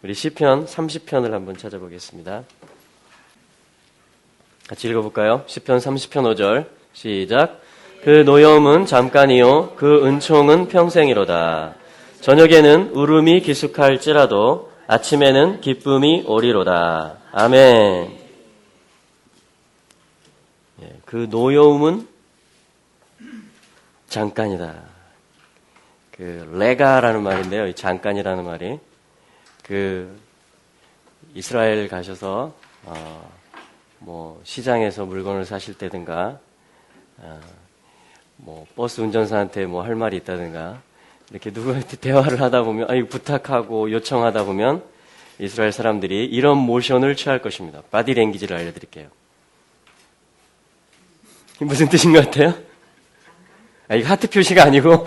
우리 시편 30편을 한번 찾아보겠습니다. 같이 읽어볼까요? 시편 30편 5절 시작. 그 노여움은 잠깐이요 그 은총은 평생이로다. 저녁에는 울음이 기숙할지라도 아침에는 기쁨이 오리로다. 아멘. 그 노여움은 잠깐이다. 그 레가라는 말인데요. 이 잠깐이라는 말이 이스라엘 가셔서 뭐 시장에서 물건을 사실 때든가 뭐 버스 운전사한테 뭐 할 말이 있다든가 이렇게 누구한테 대화를 하다 보면 부탁하고 요청하다 보면 이스라엘 사람들이 이런 모션을 취할 것입니다. 바디랭귀지를 알려드릴게요. 무슨 뜻인 것 같아요? 이거 하트 표시가 아니고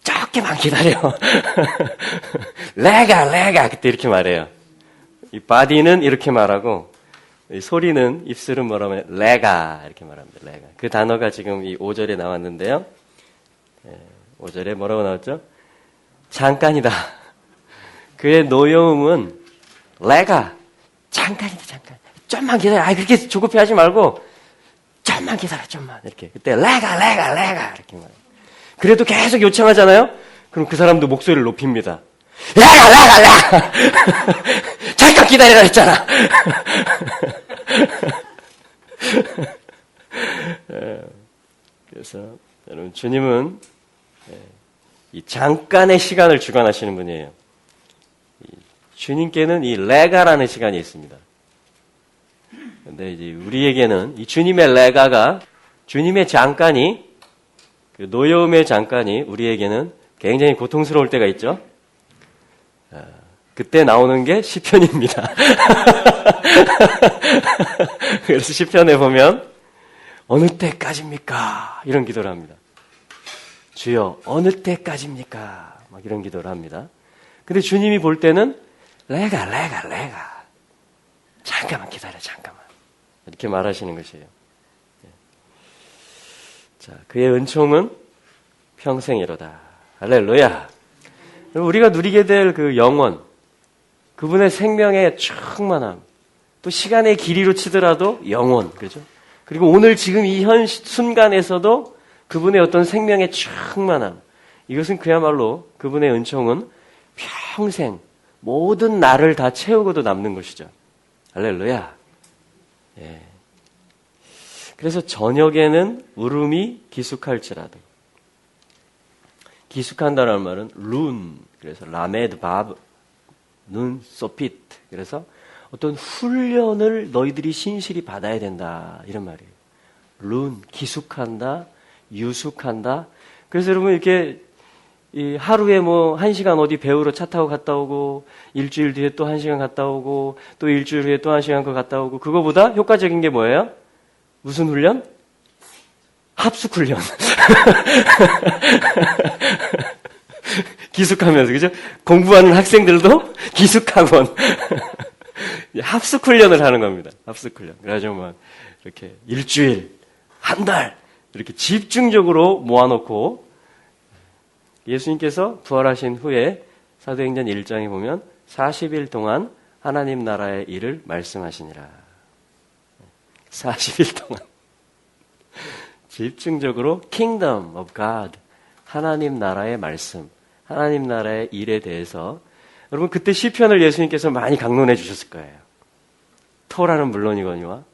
조금만 기다려. 레가 그때 이렇게 말해요. 이 바디는 이렇게 말하고 이 소리는 입술은 뭐라고 하면 레가 이렇게 말합니다. 레가. 그 단어가 지금 이 5절에 나왔는데요. 5절에 뭐라고 나왔죠? 잠깐이다. 그의 노여움은 레가 잠깐이다. 잠깐. 좀만 기다려. 그렇게 조급해하지 말고 좀만 기다려. 좀만 이렇게. 그때 레가 이렇게 말해요. 그래도 계속 요청하잖아요. 그럼 그 사람도 목소리를 높입니다. 레가 잠깐 기다리라 했잖아. 그래서 여러분 주님은 이 잠깐의 시간을 주관하시는 분이에요. 주님께는 이 레가라는 시간이 있습니다. 근데 이제 우리에게는 이 주님의 레가가 주님의 잠깐이 그 노여움의 잠깐이 우리에게는 굉장히 고통스러울 때가 있죠. 그때 나오는 게 시편입니다. 그래서 시편에 보면 어느 때까지입니까? 이런 기도를 합니다. 주여 어느 때까지입니까? 막 이런 기도를 합니다. 근데 주님이 볼 때는 레가 잠깐만 기다려 잠깐만 이렇게 말하시는 것이에요. 자, 그의 은총은 평생이로다. 할렐루야. 우리가 누리게 될 그 영원, 그분의 생명의 충만함, 또 시간의 길이로 치더라도 영원, 그죠? 그리고 오늘 지금 이 현 순간에서도 그분의 어떤 생명의 충만함, 이것은 그야말로 그분의 은총은 평생 모든 날을 다 채우고도 남는 것이죠. 할렐루야. 예. 그래서 저녁에는 울음이 기숙할지라도. 기숙한다는 말은 룬, 그래서 라메드 바브, 눈 소핏. 그래서 어떤 훈련을 너희들이 신실히 받아야 된다. 이런 말이에요. 룬, 기숙한다, 유숙한다. 그래서 여러분 이렇게 이 하루에 뭐 1시간 어디 배우러 차 타고 갔다 오고 일주일 뒤에 또 1시간 갔다 오고 또 일주일 후에 또 1시간 갔다 오고 그거보다 효과적인 게 뭐예요? 무슨 훈련? 합숙 훈련. 기숙하면서, 그죠? 공부하는 학생들도 기숙학원. 합숙 훈련을 하는 겁니다. 합숙 훈련. 그래가지고 막 이렇게 일주일, 한 달, 이렇게 집중적으로 모아놓고 예수님께서 부활하신 후에 사도행전 1장에 보면 40일 동안 하나님 나라의 일을 말씀하시니라. 40일 동안. 집중적으로 Kingdom of God, 하나님 나라의 말씀, 하나님 나라의 일에 대해서 여러분 그때 시편을 예수님께서 많이 강론해 주셨을 거예요. 토라는 물론이거니와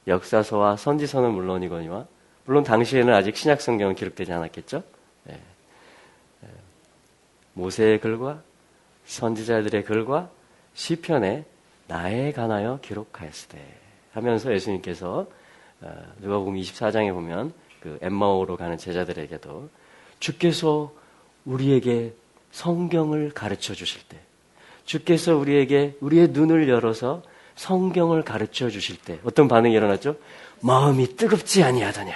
역사서와 선지서는 물론이거니와 물론 당시에는 아직 신약 성경은 기록되지 않았겠죠. 모세의 글과 선지자들의 글과 시편에 나에 관하여 기록하였으되 하면서 예수님께서 누가복음 24장에 보면 그 엠마오로 가는 제자들에게도 주께서 우리에게 성경을 가르쳐 주실 때 주께서 우리에게 우리의 눈을 열어서 성경을 가르쳐 주실 때 어떤 반응이 일어났죠? 마음이 뜨겁지 아니하더냐.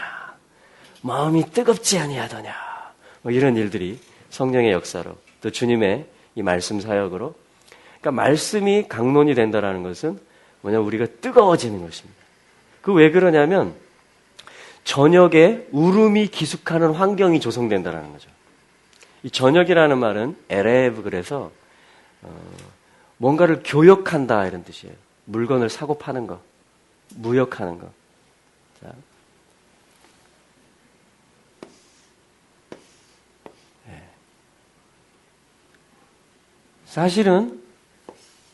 마음이 뜨겁지 아니하더냐. 뭐 이런 일들이 성령의 역사로 또 주님의 이 말씀 사역으로 그러니까 말씀이 강론이 된다는 것은 뭐냐 우리가 뜨거워지는 것입니다. 그 왜 그러냐면 저녁에 울음이 기숙하는 환경이 조성된다는 거죠. 이 저녁이라는 말은 에레브 그래서 뭔가를 교역한다 이런 뜻이에요. 물건을 사고 파는 거, 무역하는 거. 자. 네. 사실은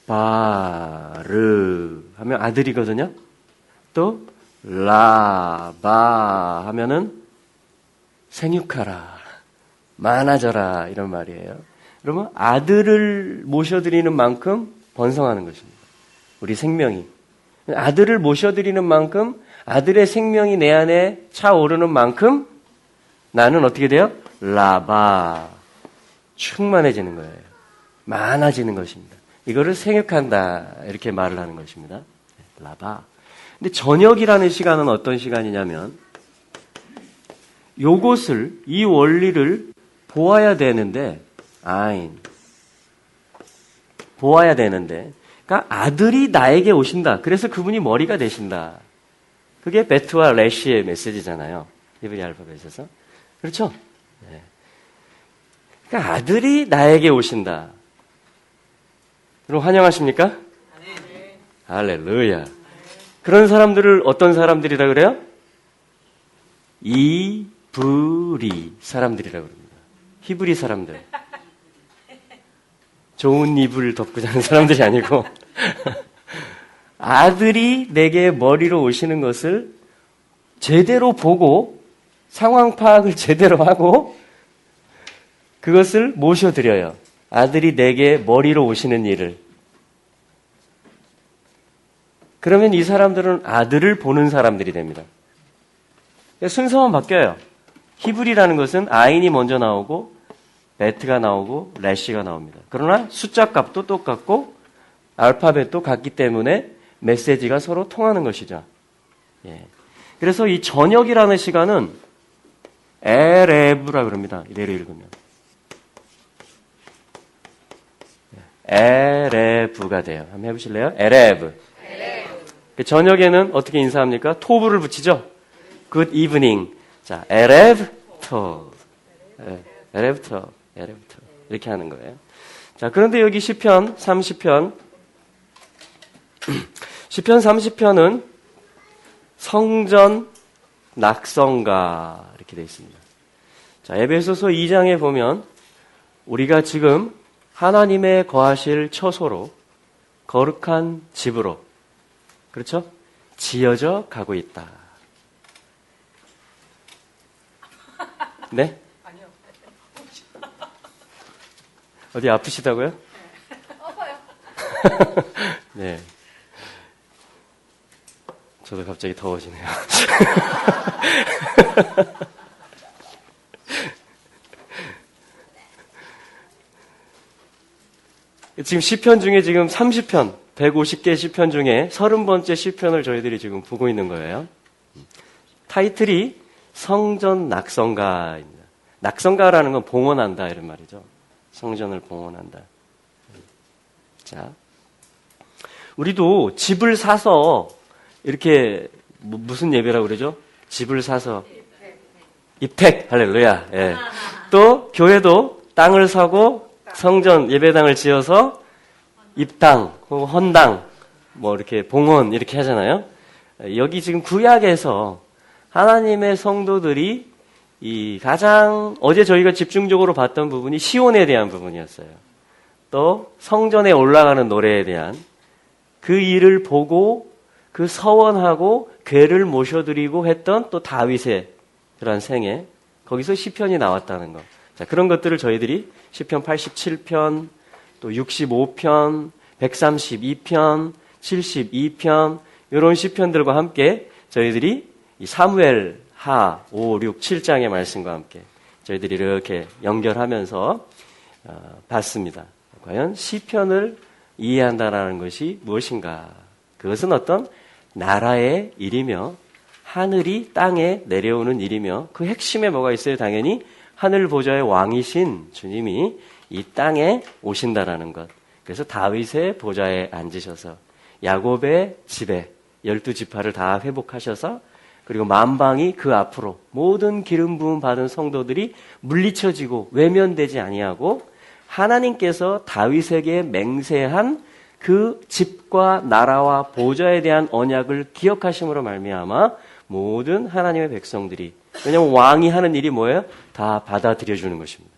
바르 하면 아들이거든요. 또 라바 하면은 생육하라, 많아져라 이런 말이에요. 그러면 아들을 모셔드리는 만큼 번성하는 것입니다. 우리 생명이. 아들을 모셔드리는 만큼 아들의 생명이 내 안에 차오르는 만큼 나는 어떻게 돼요? 라바, 충만해지는 거예요. 많아지는 것입니다. 이거를 생육한다 이렇게 말을 하는 것입니다. 라바. 근데 저녁이라는 시간은 어떤 시간이냐면 요것을, 이 원리를 보아야 되는데, 보아야 되는데, 그러니까 아들이 나에게 오신다. 그래서 그분이 머리가 되신다. 그게 베트와 레시의 메시지잖아요. 히브리 알파벳에서. 그렇죠? 네. 그러니까 아들이 나에게 오신다. 그럼 환영하십니까? 네. 할렐루야. 그런 사람들을 어떤 사람들이라 그래요? 이브리 사람들이라 그럽니다. 히브리 사람들. 좋은 이불 덮고 자는 사람들이 아니고 아들이 내게 머리로 오시는 것을 제대로 보고 상황 파악을 제대로 하고 그것을 모셔드려요. 아들이 내게 머리로 오시는 일을. 그러면 이 사람들은 아들을 보는 사람들이 됩니다. 순서만 바뀌어요. 히브리라는 것은 아인이 먼저 나오고 베트가 나오고 레시가 나옵니다. 그러나 숫자 값도 똑같고 알파벳도 같기 때문에 메시지가 서로 통하는 것이죠. 예. 그래서 이 저녁이라는 시간은 에레브라 그럽니다. 이대로 읽으면. 에레브가 돼요. 한번 해보실래요? 에레브. 저녁에는 어떻게 인사합니까? 토브를 붙이죠? Good evening. 자, 에레브터. 에레브터. 이렇게 하는 거예요. 자, 그런데 여기 시편 30편. 시편 30편은 성전 낙성가 이렇게 되어 있습니다. 자, 에베소서 2장에 보면 우리가 지금 하나님의 거하실 처소로 거룩한 집으로 그렇죠? 지어져 가고 있다. 네? 아니요. 어디 아프시다고요? 아파요. 네. 저도 갑자기 더워지네요. 지금 시편 중에 지금 30편, 150개 시편 중에 30번째 시편을 저희들이 지금 보고 있는 거예요. 타이틀이 성전 낙성가입니다. 낙성가라는 건 봉헌한다 이런 말이죠. 성전을 봉헌한다. 자, 우리도 집을 사서 이렇게 무슨 예배라고 그러죠? 집을 사서 입택 할렐루야. 예. 또 교회도 땅을 사고 성전 예배당을 지어서 입당 혹은 헌당 뭐 이렇게 봉헌 이렇게 하잖아요. 여기 지금 구약에서 하나님의 성도들이 이 가장 어제 저희가 집중적으로 봤던 부분이 시온에 대한 부분이었어요. 또 성전에 올라가는 노래에 대한 그 일을 보고 그 서원하고 괴를 모셔드리고 했던 또 다윗의 그러한 생애 거기서 시편이 나왔다는 거. 자, 그런 것들을 저희들이 시편 87편 또 65편 132편 72편 이런 시편들과 함께 저희들이 이 사무엘 하 5, 6, 7장의 말씀과 함께 저희들이 이렇게 연결하면서 봤습니다. 과연 시편을 이해한다라는 것이 무엇인가? 그것은 어떤 나라의 일이며 하늘이 땅에 내려오는 일이며 그 핵심에 뭐가 있어요? 당연히 하늘 보좌의 왕이신 주님이 이 땅에 오신다라는 것. 그래서 다윗의 보좌에 앉으셔서 야곱의 집에 12지파를 다 회복하셔서 그리고 만방이 그 앞으로 모든 기름 부음 받은 성도들이 물리쳐지고 외면되지 아니하고 하나님께서 다윗에게 맹세한 그 집과 나라와 보좌에 대한 언약을 기억하심으로 말미암아 모든 하나님의 백성들이, 왜냐하면 왕이 하는 일이 뭐예요? 다 받아들여 주는 것입니다.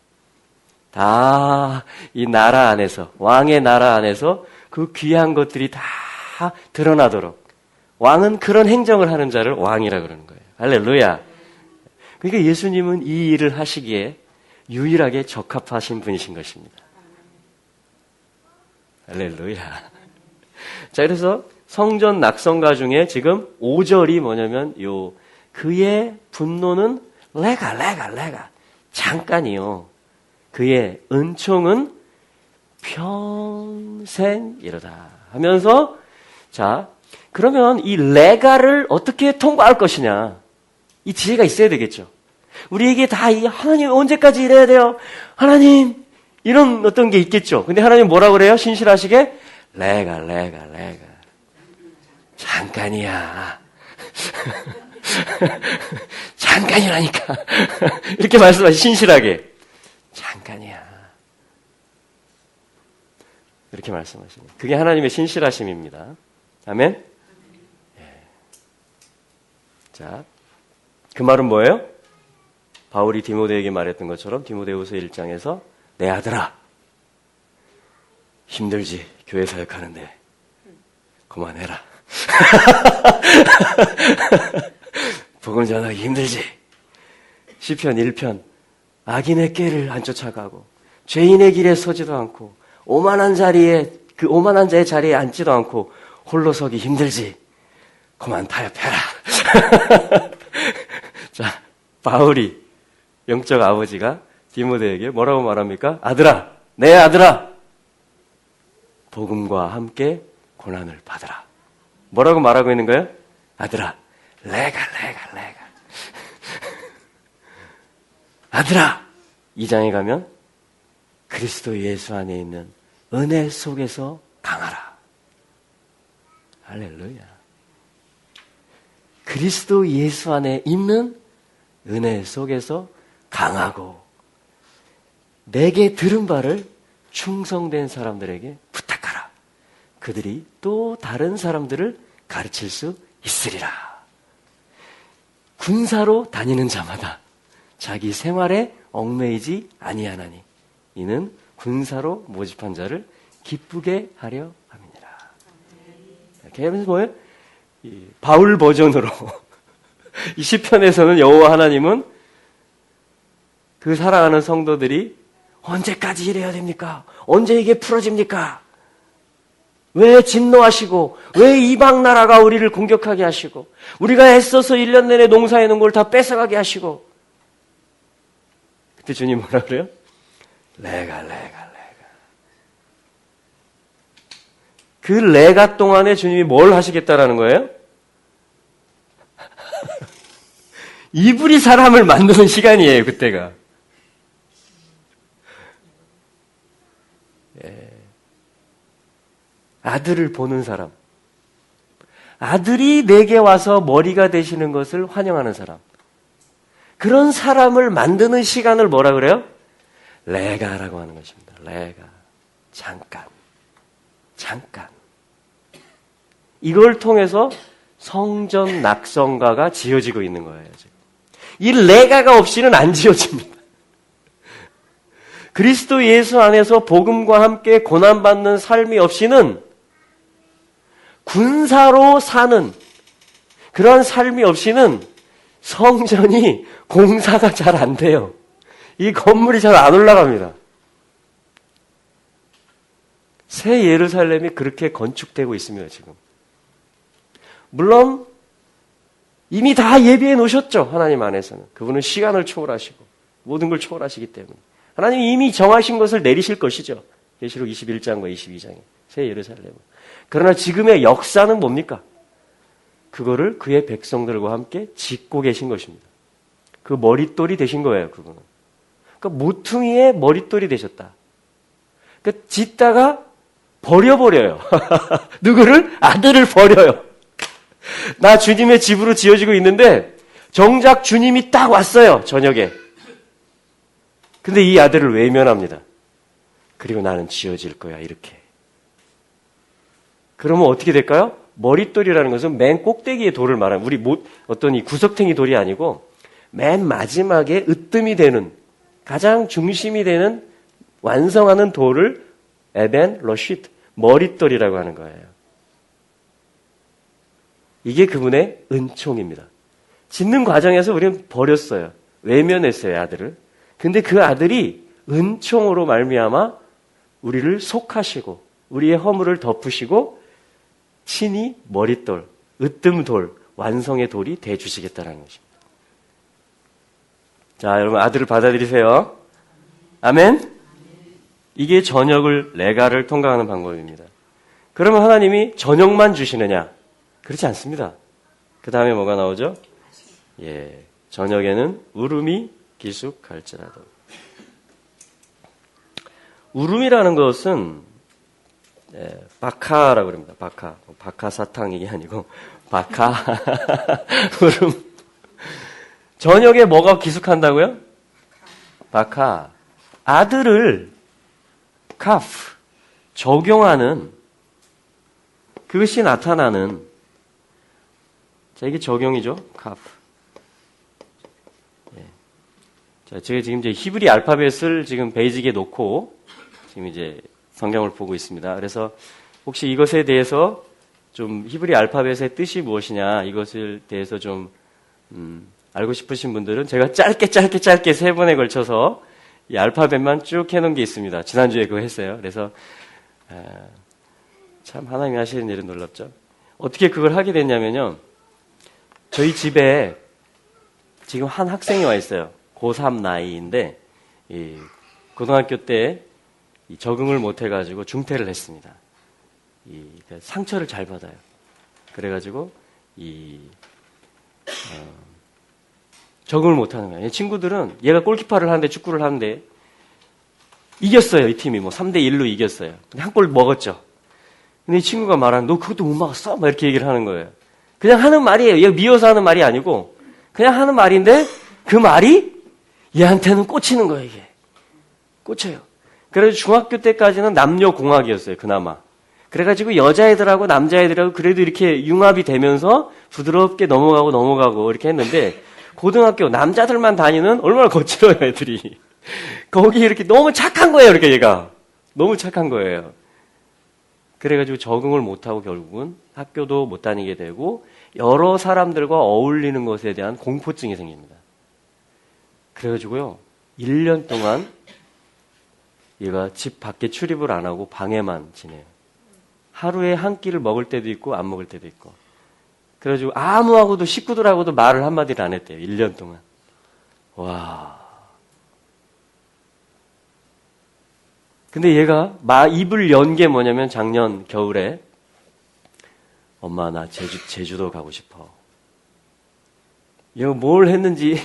다 이 나라 안에서, 왕의 나라 안에서 그 귀한 것들이 다 드러나도록, 왕은 그런 행정을 하는 자를 왕이라 그러는 거예요. 할렐루야. 그러니까 예수님은 이 일을 하시기에 유일하게 적합하신 분이신 것입니다. 할렐루야. 자, 그래서 성전 낙성가 중에 지금 5절이 뭐냐면 그의 분노는 레가 잠깐이요. 그의 은총은 평생이로다 하면서, 자, 그러면 이 레가를 어떻게 통과할 것이냐, 이 지혜가 있어야 되겠죠. 우리에게 다 이 하나님 언제까지 이래야 돼요? 하나님, 이런 어떤 게 있겠죠. 근데 하나님 뭐라고 그래요? 신실하시게 레가 잠깐이야. 잠깐이라니까. 이렇게 말씀하시, 신실하게 잠깐이야. 이렇게 말씀하시네요. 그게 하나님의 신실하심입니다. 아멘. 자, 그 말은 뭐예요? 바울이 디모데에게 말했던 것처럼 디모데후서 1장에서 내 아들아, 힘들지, 교회 사역하는데 그만해라. 복음 전하기 힘들지. 시편 1편, 악인의 꾀를 안 쫓아가고 죄인의 길에 서지도 않고 오만한 자의 자리에 앉지도 않고 홀로 서기 힘들지. 그만 타협해라. 자, 바울이, 영적 아버지가 디모데에게 뭐라고 말합니까? 아들아, 내 아들아, 복음과 함께 고난을 받으라. 뭐라고 말하고 있는 거예요? 아들아, 레가. 아들아, 2장에 가면 그리스도 예수 안에 있는 은혜 속에서 강하라. 할렐루야. 그리스도 예수 안에 있는 은혜 속에서 강하고 내게 들은 바를 충성된 사람들에게 부탁하라. 그들이 또 다른 사람들을 가르칠 수 있으리라. 군사로 다니는 자마다 자기 생활에 얽매이지 아니하나니 이는 군사로 모집한 자를 기쁘게 하려 함이니라. 이렇게 하면서 뭐예요? 바울 버전으로 이 시편에서는 여호와 하나님은 그 사랑하는 성도들이 언제까지 이래야 됩니까? 언제 이게 풀어집니까? 왜 진노하시고 왜 이방 나라가 우리를 공격하게 하시고 우리가 애써서 1년 내내 농사해 놓은 걸 다 뺏어가게 하시고. 그때 주님 뭐라 그래요? 레가. 그 레가 동안에 주님이 뭘 하시겠다라는 거예요? 이불이 사람을 만드는 시간이에요, 그때가. 아들을 보는 사람. 아들이 내게 와서 머리가 되시는 것을 환영하는 사람. 그런 사람을 만드는 시간을 뭐라 그래요? 레가라고 하는 것입니다. 레가. 잠깐. 이걸 통해서 성전 낙성가가 지어지고 있는 거예요, 지금. 이 레가가 없이는 안 지어집니다. 그리스도 예수 안에서 복음과 함께 고난받는 삶이 없이는, 군사로 사는 그런 삶이 없이는 성전이 공사가 잘 안 돼요. 이 건물이 잘 안 올라갑니다. 새 예루살렘이 그렇게 건축되고 있습니다, 지금. 물론 이미 다 예비해 놓으셨죠, 하나님 안에서는. 그분은 시간을 초월하시고 모든 걸 초월하시기 때문에 하나님이 이미 정하신 것을 내리실 것이죠. 계시록 21장과 22장에 새 예루살렘은. 그러나 지금의 역사는 뭡니까? 그거를 그의 백성들과 함께 짓고 계신 것입니다. 그 머릿돌이 되신 거예요, 그분은. 그러니까 모퉁이의 머릿돌이 되셨다. 그러니까 짓다가 버려버려요. 누구를? 아들을 버려요. 나 주님의 집으로 지어지고 있는데 정작 주님이 딱 왔어요, 저녁에. 근데 이 아들을 외면합니다. 그리고 나는 지어질 거야, 이렇게. 그러면 어떻게 될까요? 머릿돌이라는 것은 맨 꼭대기의 돌을 말하는, 우리 어떤 이 구석탱이 돌이 아니고 맨 마지막에 으뜸이 되는, 가장 중심이 되는 완성하는 돌을 에벤 러시트, 머릿돌이라고 하는 거예요. 이게 그분의 은총입니다. 짓는 과정에서 우리는 버렸어요. 외면했어요, 아들을. 근데 그 아들이 은총으로 말미암아 우리를 속하시고 우리의 허물을 덮으시고 친히 머릿돌, 으뜸돌, 완성의 돌이 되어주시겠다는 것입니다. 자, 여러분 아들을 받아들이세요. 아멘? 이게 저녁을, 레가를 통과하는 방법입니다. 그러면 하나님이 저녁만 주시느냐? 그렇지 않습니다. 그 다음에 뭐가 나오죠? 예, 저녁에는 울음이 기숙할지라도. 울음이라는 것은 바카라고 합니다. 바카 사탕 이게 아니고 바카 울음. 저녁에 뭐가 기숙한다고요? 바카. 아들을 카프 적용하는, 그것이 나타나는, 자, 이게 적용이죠. 카프. 예. 자, 제가 지금 이제 히브리 알파벳을 지금 베이직에 놓고 지금 이제 성경을 보고 있습니다. 그래서 혹시 이것에 대해서 좀 히브리 알파벳의 뜻이 무엇이냐, 이것에 대해서 좀 알고 싶으신 분들은 제가 짧게 3번에 걸쳐서 이 알파벳만 쭉 해놓은 게 있습니다. 지난주에 그거 했어요. 그래서 참 하나님이 하시는 일은 놀랍죠. 어떻게 그걸 하게 됐냐면요, 저희 집에 지금 한 학생이 와 있어요. 고3 나이인데 이 고등학교 때 적응을 못 해가지고 중퇴를 했습니다. 상처를 잘 받아요. 그래가지고 적응을 못 하는 거예요. 친구들은 얘가 골키퍼를 하는데, 축구를 하는데 이겼어요. 이 팀이 뭐 3대1로 이겼어요. 근데 한 골 먹었죠. 근데 이 친구가 말하는, 너 그것도 못 막았어? 막 이렇게 얘기를 하는 거예요. 그냥 하는 말이에요. 얘가 미워서 하는 말이 아니고 그냥 하는 말인데 그 말이 얘한테는 꽂히는 거예요. 이게 꽂혀요. 그래서 중학교 때까지는 남녀공학이었어요. 그나마. 그래가지고 여자애들하고 남자애들하고 그래도 이렇게 융합이 되면서 부드럽게 넘어가고 이렇게 했는데, 고등학교 남자들만 다니는, 얼마나 거칠어요 애들이. 거기 이렇게 너무 착한 거예요. 이렇게 얘가 너무 착한 거예요. 그래가지고 적응을 못하고 결국은 학교도 못 다니게 되고 여러 사람들과 어울리는 것에 대한 공포증이 생깁니다. 그래가지고요 1년 동안 얘가 집 밖에 출입을 안 하고 방에만 지내요. 하루에 한 끼를 먹을 때도 있고 안 먹을 때도 있고. 그래가지고 아무하고도, 식구들하고도 말을 한마디를 안 했대요. 1년 동안. 와. 근데 얘가 입을 연 게 뭐냐면 작년 겨울에 엄마 나 제주도 가고 싶어. 얘가 뭘 했는지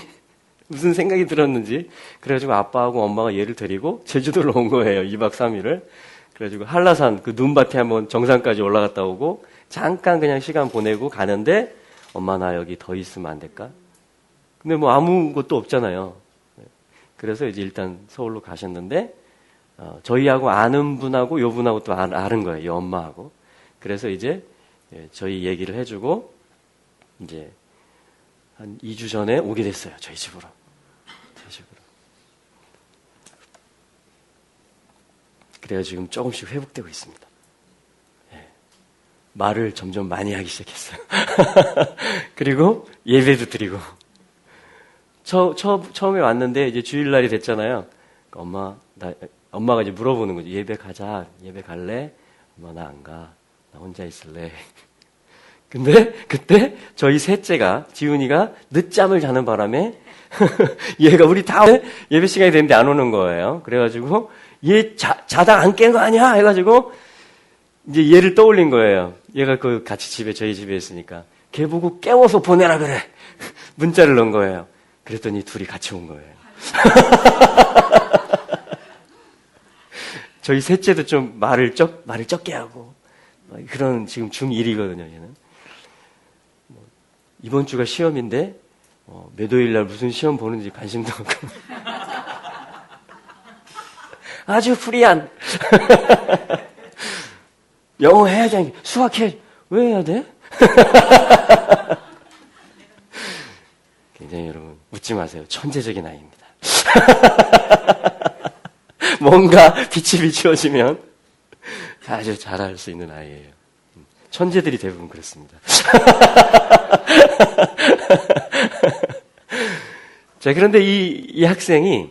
무슨 생각이 들었는지 그래가지고 아빠하고 엄마가 얘를 데리고 제주도로 온 거예요. 2박 3일을. 그래가지고 한라산 그 눈밭에 한번 정상까지 올라갔다 오고 잠깐 그냥 시간 보내고 가는데, 엄마 나 여기 더 있으면 안 될까? 근데 뭐 아무것도 없잖아요. 그래서 이제 일단 서울로 가셨는데 저희하고 아는 분하고 요 분하고 또 아는 거예요. 이 엄마하고. 그래서 이제 저희 얘기를 해주고 이제 한 2주 전에 오게 됐어요. 저희 집으로. 그래서 지금 조금씩 회복되고 있습니다. 예. 말을 점점 많이 하기 시작했어요. 그리고 예배도 드리고. 처음에 왔는데 이제 주일날이 됐잖아요. 엄마가 이제 물어보는 거죠. 예배 가자. 예배 갈래? 엄마 나 안 가. 나 혼자 있을래. 근데 그때 저희 셋째가, 지훈이가 늦잠을 자는 바람에 얘가 우리 다 예배 시간이 됐는데 안 오는 거예요. 그래가지고 얘 자다 안 깬 거 아니야? 해가지고 이제 얘를 떠올린 거예요. 얘가 같이 저희 집에 있으니까. 걔 보고 깨워서 보내라 그래. 문자를 넣은 거예요. 그랬더니 둘이 같이 온 거예요. 저희 셋째도 좀 말을 적게 하고 그런 지금 중1이거든요. 얘는. 이번 주가 시험인데 몇 월일 날 무슨 시험 보는지 관심도 없고 아주 프리한 영어 해야지, 수학 해, 왜 해야 돼? 굉장히 여러분 웃지 마세요. 천재적인 아이입니다. 뭔가 빛이 비추어지면 아주 잘할 수 있는 아이예요. 천재들이 대부분 그렇습니다. 자, 그런데 이 학생이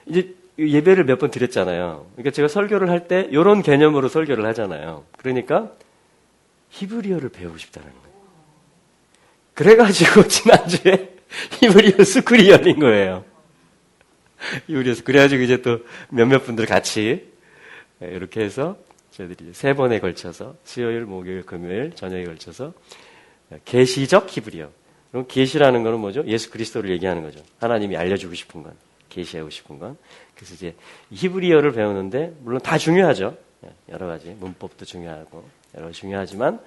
이제 예배를 몇 번 드렸잖아요. 그러니까 제가 설교를 할 때 이런 개념으로 설교를 하잖아요. 그러니까 히브리어를 배우고 싶다는 거예요. 그래가지고 지난주에 히브리어 스쿨이 열린 거예요. 히브리어 스쿨. 그래가지고 이제 또 몇몇 분들 같이 이렇게 해서 저희들이 3번에 걸쳐서 수요일, 목요일, 금요일 저녁에 걸쳐서 계시적 히브리어. 그럼 계시라는 거는 뭐죠? 예수 그리스도를 얘기하는 거죠. 하나님이 알려주고 싶은 건, 계시하고 싶은 건. 그래서 이제 히브리어를 배우는데 물론 다 중요하죠. 여러 가지 문법도 중요하고 여러 가지 중요하지만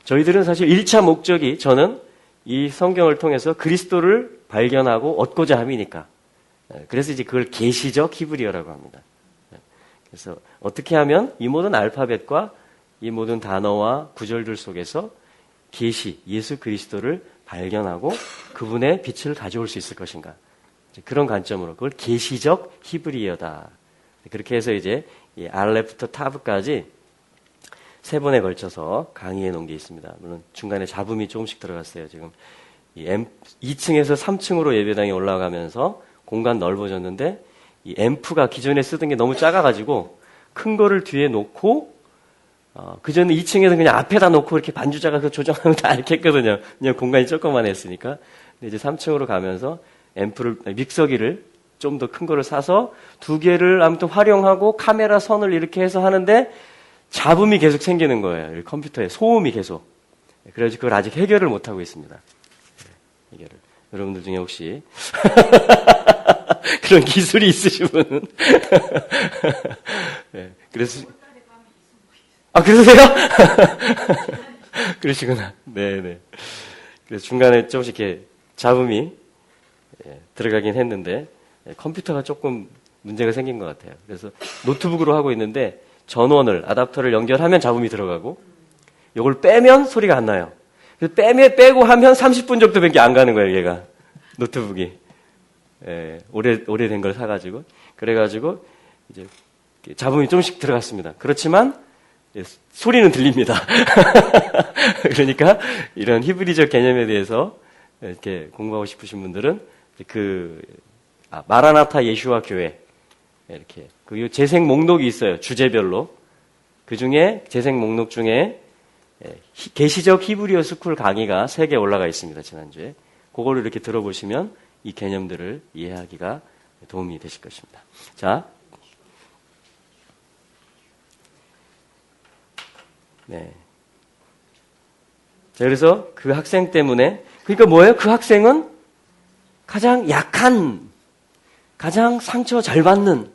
저희들은 사실 1차 목적이 저는 이 성경을 통해서 그리스도를 발견하고 얻고자 함이니까. 그래서 이제 그걸 계시적 히브리어라고 합니다. 그래서 어떻게 하면 이 모든 알파벳과 이 모든 단어와 구절들 속에서 계시, 예수 그리스도를 발견하고 그분의 빛을 가져올 수 있을 것인가. 그런 관점으로 그걸 계시적 히브리어다. 그렇게 해서 이제 이 알레부터 타브까지 3번에 걸쳐서 강의해 놓은 게 있습니다. 물론 중간에 잡음이 조금씩 들어갔어요. 지금 2층에서 3층으로 예배당에 올라가면서 공간 넓어졌는데 이 앰프가 기존에 쓰던 게 너무 작아가지고 큰 거를 뒤에 놓고 그 전에 2층에서 그냥 앞에다 놓고 이렇게 반주자가 그 조정하면 다 이렇게 했거든요. 그냥 공간이 조금만 했으니까. 근데 이제 3층으로 가면서 믹서기를 좀 더 큰 거를 사서 2개를 아무튼 활용하고 카메라 선을 이렇게 해서 하는데 잡음이 계속 생기는 거예요. 컴퓨터에 소음이 계속. 그래가지고 그걸 아직 해결을 못하고 있습니다. 해결을. 여러분들 중에 혹시 그런 기술이 있으신 분은 네, 그래서 그러세요? 그러시구나. 네네. 그래서 중간에 조금씩 이렇게 잡음이 들어가긴 했는데 컴퓨터가 조금 문제가 생긴 것 같아요. 그래서 노트북으로 하고 있는데 전원을 아답터를 연결하면 잡음이 들어가고 이걸 빼면 소리가 안 나요. 그래서 빼고 하면 30분 정도밖에 안 가는 거예요. 얘가 노트북이 오래된 걸 사가지고 그래가지고 이제 잡음이 조금씩 들어갔습니다. 그렇지만 소리는 들립니다. 그러니까 이런 히브리적 개념에 대해서 이렇게 공부하고 싶으신 분들은 마라나타 예수와 교회 이렇게 그 재생 목록이 있어요. 주제별로 그 중에 재생 목록 중에 계시적 히브리어 스쿨 강의가 3개 올라가 있습니다. 지난주에 그거를 이렇게 들어보시면 이 개념들을 이해하기가 도움이 되실 것입니다. 자. 네. 자, 그래서 그 학생 때문에, 그러니까 뭐예요? 그 학생은 가장 약한, 가장 상처 잘 받는,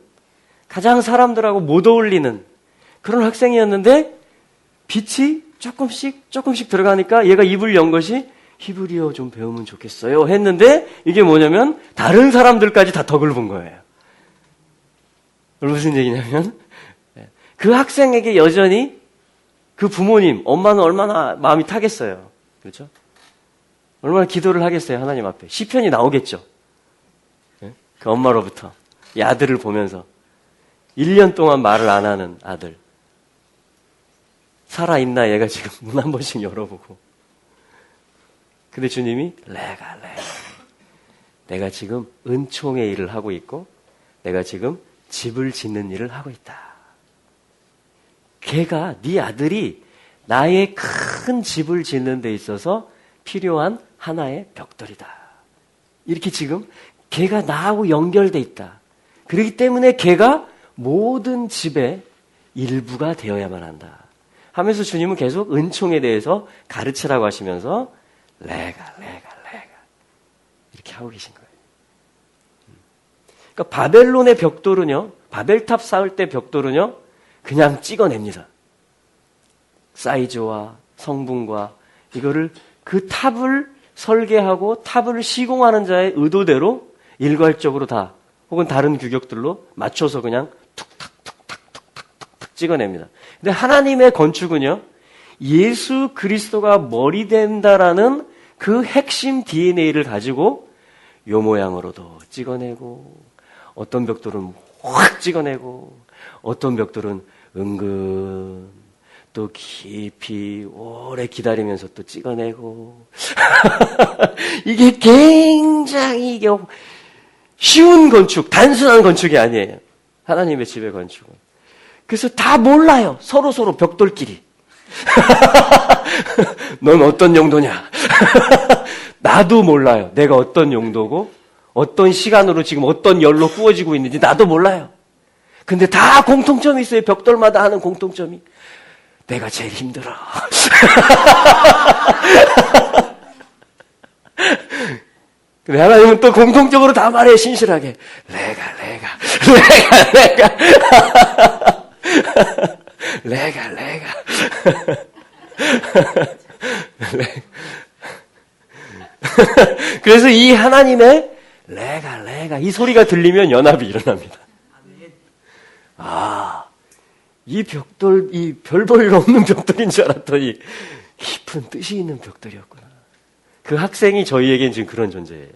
가장 사람들하고 못 어울리는 그런 학생이었는데, 빛이 조금씩 들어가니까 얘가 입을 연 것이 히브리어 좀 배우면 좋겠어요 했는데, 이게 뭐냐면, 다른 사람들까지 다 덕을 본 거예요. 무슨 얘기냐면, 그 학생에게 여전히 그 부모님, 엄마는 얼마나 마음이 타겠어요. 그렇죠? 얼마나 기도를 하겠어요, 하나님 앞에. 시편이 나오겠죠. 그 엄마로부터. 이 아들을 보면서. 1년 동안 말을 안 하는 아들. 살아있나 얘가 지금 문 한 번씩 열어보고. 근데 주님이 내가 지금 은총의 일을 하고 있고 내가 지금 집을 짓는 일을 하고 있다. 네 아들이 나의 큰 집을 짓는 데 있어서 필요한 하나의 벽돌이다. 이렇게 지금 걔가 나하고 연결돼 있다. 그렇기 때문에 걔가 모든 집의 일부가 되어야만 한다. 하면서 주님은 계속 은총에 대해서 가르치라고 하시면서 레가 이렇게 하고 계신 거예요. 그러니까 바벨론의 벽돌은요, 바벨탑 쌓을 때 벽돌은요, 그냥 찍어냅니다. 사이즈와 성분과 이거를 그 탑을 설계하고 탑을 시공하는 자의 의도대로 일괄적으로 다 혹은 다른 규격들로 맞춰서 그냥 툭탁 찍어냅니다. 근데 하나님의 건축은요, 예수 그리스도가 머리 된다라는 그 핵심 DNA를 가지고 요 모양으로도 찍어내고, 어떤 벽돌은 확 찍어내고, 어떤 벽돌은 은근 또 깊이 오래 기다리면서 또 찍어내고 이게 굉장히 이게 쉬운 건축, 단순한 건축이 아니에요. 하나님의 집의 건축은. 그래서 다 몰라요. 서로 벽돌끼리. 넌 어떤 용도냐? 나도 몰라요. 내가 어떤 용도고 어떤 시간으로 지금 어떤 열로 구워지고 있는지 나도 몰라요. 근데 다 공통점이 있어요. 벽돌마다 하는 공통점이. 내가 제일 힘들어. 근데 하나님은 또 공통적으로 다 말해요. 신실하게. 내가. 그래서 이 하나님의 내가 이 소리가 들리면 연합이 일어납니다. 이 벽돌, 이 별 볼 일 없는 벽돌인 줄 알았더니 깊은 뜻이 있는 벽돌이었구나. 그 학생이 저희에겐 지금 그런 존재예요.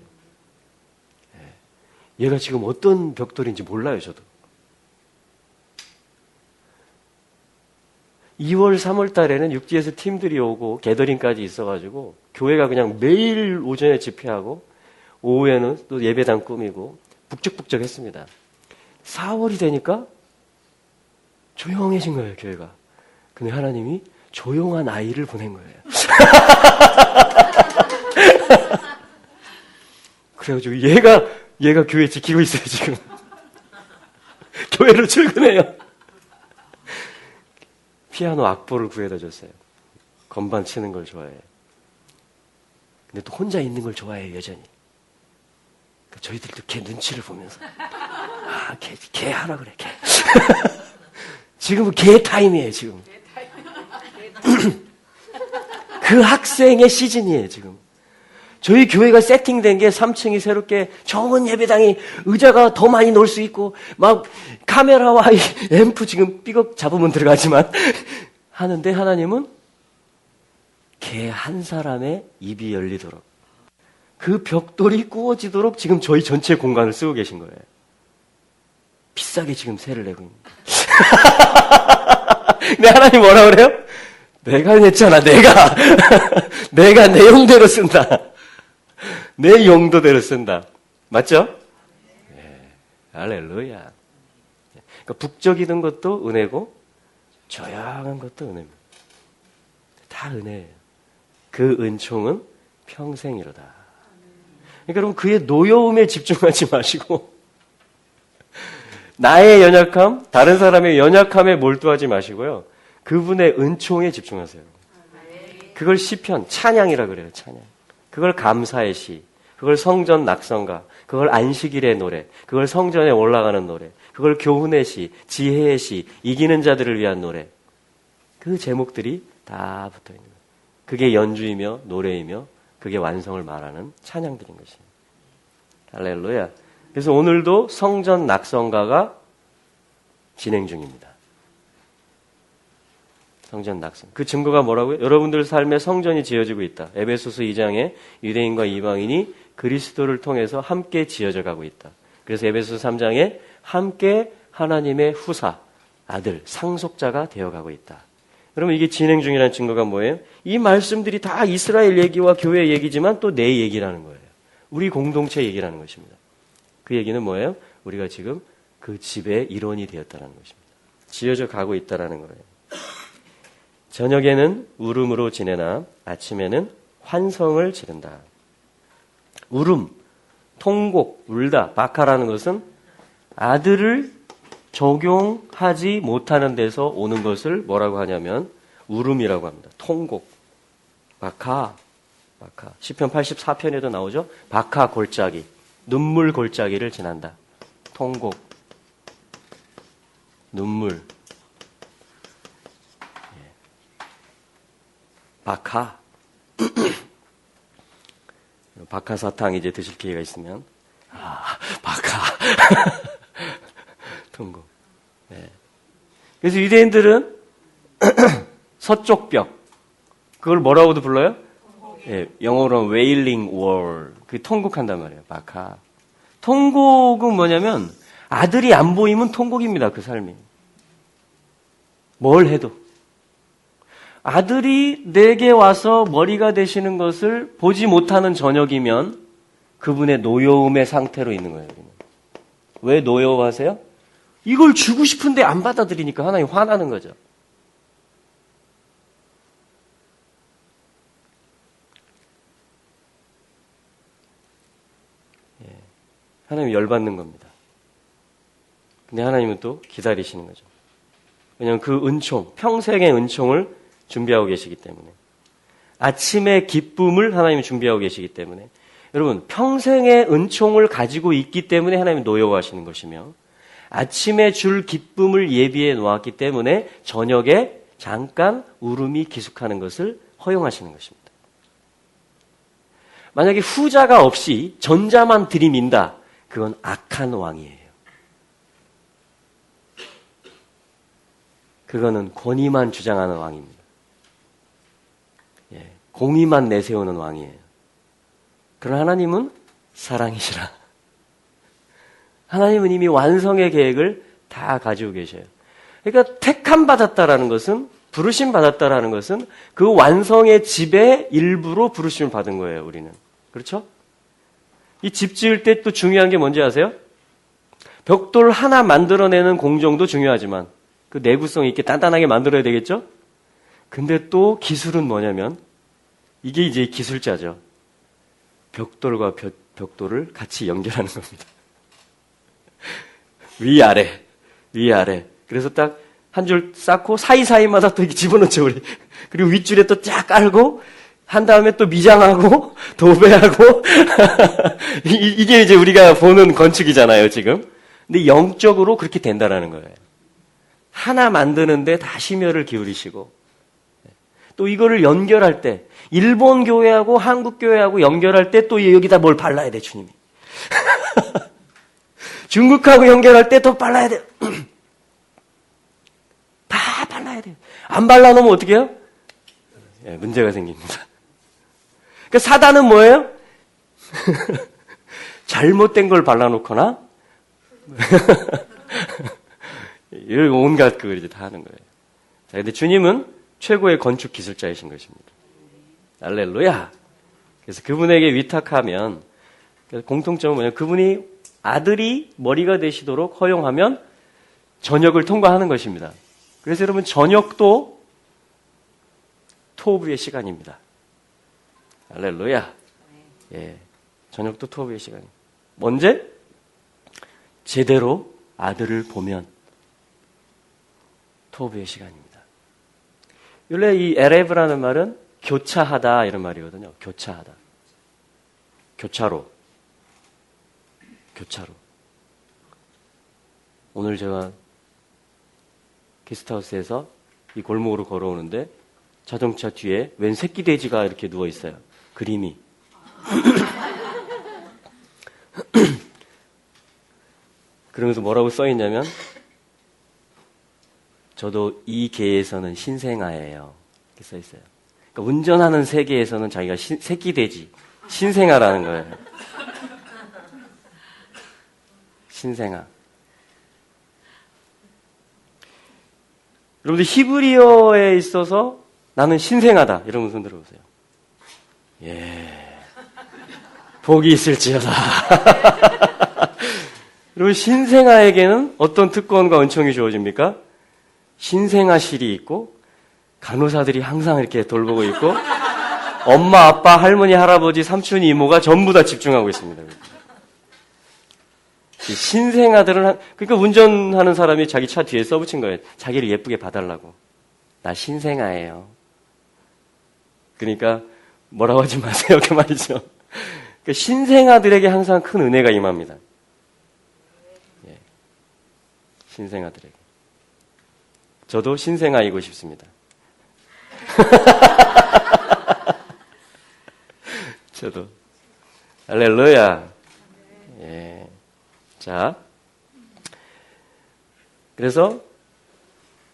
얘가 지금 어떤 벽돌인지 몰라요, 저도. 2월, 3월 달에는 육지에서 팀들이 오고 게더링까지 있어가지고 교회가 그냥 매일 오전에 집회하고 오후에는 또 예배당 꾸미고 북적북적 했습니다. 4월이 되니까 조용해진 거예요, 교회가. 근데 하나님이 조용한 아이를 보낸 거예요. 그래가지고 얘가 교회 지키고 있어요, 지금. 교회로 출근해요. 피아노 악보를 구해다 줬어요. 건반 치는 걸 좋아해요. 근데 또 혼자 있는 걸 좋아해요, 여전히. 저희들도 걔 눈치를 보면서. 걔 하라 그래, 걔. 지금은 걔 타임이에요, 지금. 그 학생의 시즌이에요, 지금. 저희 교회가 세팅된 게 3층이 새롭게 좋은 예배당이 의자가 더 많이 놓을 수 있고 막 카메라와 이 앰프 지금 삐걱 잡으면 들어가지만 하는데 하나님은 걔 한 사람의 입이 열리도록 그 벽돌이 구워지도록 지금 저희 전체 공간을 쓰고 계신 거예요. 비싸게 지금 세를 내고 있는데. 근데 하나님 뭐라 그래요? 내가 냈잖아, 내가. 내가 내 용대로 쓴다. 내 용도대로 쓴다. 맞죠? 네. 할렐루야. 그러니까 북적이는 것도 은혜고 조용한 것도 은혜입니다. 다 은혜예요. 그 은총은 평생이로다. 그러니까 여러분 그의 노여움에 집중하지 마시고 나의 연약함, 다른 사람의 연약함에 몰두하지 마시고요. 그분의 은총에 집중하세요. 그걸 시편, 찬양이라 그래요. 찬양. 그걸 감사의 시, 그걸 성전 낙성가, 그걸 안식일의 노래, 그걸 성전에 올라가는 노래, 그걸 교훈의 시, 지혜의 시, 이기는 자들을 위한 노래. 그 제목들이 다 붙어 있는 거예요. 그게 연주이며 노래이며 그게 완성을 말하는 찬양들인 것입니다. 할렐루야. 그래서 오늘도 성전 낙성가가 진행 중입니다. 성전 낙성. 그 증거가 뭐라고요? 여러분들 삶에 성전이 지어지고 있다. 에베소서 2장에 유대인과 이방인이 그리스도를 통해서 함께 지어져 가고 있다. 그래서 에베소서 3장에 함께 하나님의 후사, 아들, 상속자가 되어가고 있다. 여러분 이게 진행 중이라는 증거가 뭐예요? 이 말씀들이 다 이스라엘 얘기와 교회 얘기지만 또 내 얘기라는 거예요. 우리 공동체 얘기라는 것입니다. 그 얘기는 뭐예요? 우리가 지금 그 집의 일원이 되었다는 것입니다. 지어져 가고 있다는 거예요. 저녁에는 울음으로 지내나 아침에는 환성을 지른다. 울음, 통곡, 울다, 바카라는 것은 아들을 적용하지 못하는 데서 오는 것을 뭐라고 하냐면 울음이라고 합니다. 통곡, 바카. 시편 84편에도 나오죠. 바카 골짜기, 눈물 골짜기를 지난다. 통곡, 눈물, 바카. 박하사탕 이제 드실 기회가 있으면, 박하. 통곡. 네. 그래서 유대인들은 서쪽 벽, 그걸 뭐라고도 불러요? 예, 영어로는 wailing wall. 그 통곡한단 말이에요. 박하. 통곡은 뭐냐면 아들이 안 보이면 통곡입니다. 그 삶이. 뭘 해도. 아들이 내게 와서 머리가 되시는 것을 보지 못하는 저녁이면 그분의 노여움의 상태로 있는 거예요. 왜 노여워하세요? 이걸 주고 싶은데 안 받아들이니까 하나님 화나는 거죠. 하나님 열받는 겁니다. 근데 하나님은 또 기다리시는 거죠. 왜냐하면 그 은총, 평생의 은총을 준비하고 계시기 때문에. 아침의 기쁨을 하나님이 준비하고 계시기 때문에. 여러분, 평생의 은총을 가지고 있기 때문에 하나님이 노여워하시는 것이며, 아침에 줄 기쁨을 예비해 놓았기 때문에 저녁에 잠깐 울음이 기숙하는 것을 허용하시는 것입니다. 만약에 후자가 없이 전자만 들이민다, 그건 악한 왕이에요. 그거는 권위만 주장하는 왕입니다. 예, 공의만 내세우는 왕이에요. 그러나 하나님은 사랑이시라. 하나님은 이미 완성의 계획을 다 가지고 계셔요. 그러니까 택함 받았다라는 것은, 부르심 받았다라는 것은 그 완성의 집의 일부로 부르심을 받은 거예요, 우리는. 그렇죠? 이 집 지을 때 또 중요한 게 뭔지 아세요? 벽돌 하나 만들어내는 공정도 중요하지만 그 내구성 있게 단단하게 만들어야 되겠죠? 근데 또 기술은 뭐냐면, 이게 이제 기술자죠. 벽돌과 벽돌을 같이 연결하는 겁니다. 위아래, 위아래. 그래서 딱 한 줄 쌓고 사이사이마다 또 이렇게 집어넣죠, 우리. 그리고 윗줄에 또 쫙 깔고, 한 다음에 또 미장하고, 도배하고. 이게 이제 우리가 보는 건축이잖아요, 지금. 근데 영적으로 그렇게 된다라는 거예요. 하나 만드는데 다 심혈을 기울이시고, 또 이거를 연결할 때, 일본 교회하고 한국 교회하고 연결할 때 또 여기다 뭘 발라야 돼, 주님이. 중국하고 연결할 때 더 발라야 돼. 다 발라야 돼요. 안 발라놓으면 어떻게 해요? 예, 문제가 생깁니다. 그러니까 사단은 뭐예요? 잘못된 걸 발라놓거나, 이런 온갖 그걸 이제 다 하는 거예요. 자, 근데 주님은 최고의 건축 기술자이신 것입니다. 할렐루야! 그래서 그분에게 위탁하면, 공통점은 뭐냐면 그분이 아들이 머리가 되시도록 허용하면 저녁을 통과하는 것입니다. 그래서 여러분, 저녁도 토부의 시간입니다. 할렐루야! 예. 저녁도 토부의 시간입니다. 언제? 제대로 아들을 보면 토부의 시간입니다. 원래 이 에레브라는 말은 교차하다 이런 말이거든요. 교차하다. 교차로. 교차로. 오늘 제가 게스트하우스에서 이 골목으로 걸어오는데 자동차 뒤에 웬 새끼 돼지가 이렇게 누워 있어요. 그림이. 그러면서 뭐라고 써 있냐면, 저도 이 계에서는 신생아예요. 이렇게 써 있어요. 그러니까 운전하는 세계에서는 자기가 새끼 돼지, 신생아라는 거예요. 신생아. 여러분들 히브리어에 있어서 나는 신생아다. 이런 손 들어보세요. 예. 복이 있을지어다. 여러분, 신생아에게는 어떤 특권과 은총이 주어집니까? 신생아실이 있고, 간호사들이 항상 이렇게 돌보고 있고, 엄마, 아빠, 할머니, 할아버지, 삼촌, 이모가 전부 다 집중하고 있습니다. 신생아들은, 그러니까 운전하는 사람이 자기 차 뒤에 써붙인 거예요. 자기를 예쁘게 봐달라고. 나 신생아예요. 그러니까 뭐라고 하지 마세요. 그 말이죠. 그러니까 신생아들에게 항상 큰 은혜가 임합니다. 예. 신생아들에게. 저도 신생아이고 싶습니다. 저도. 할렐루야. 예. 자, 그래서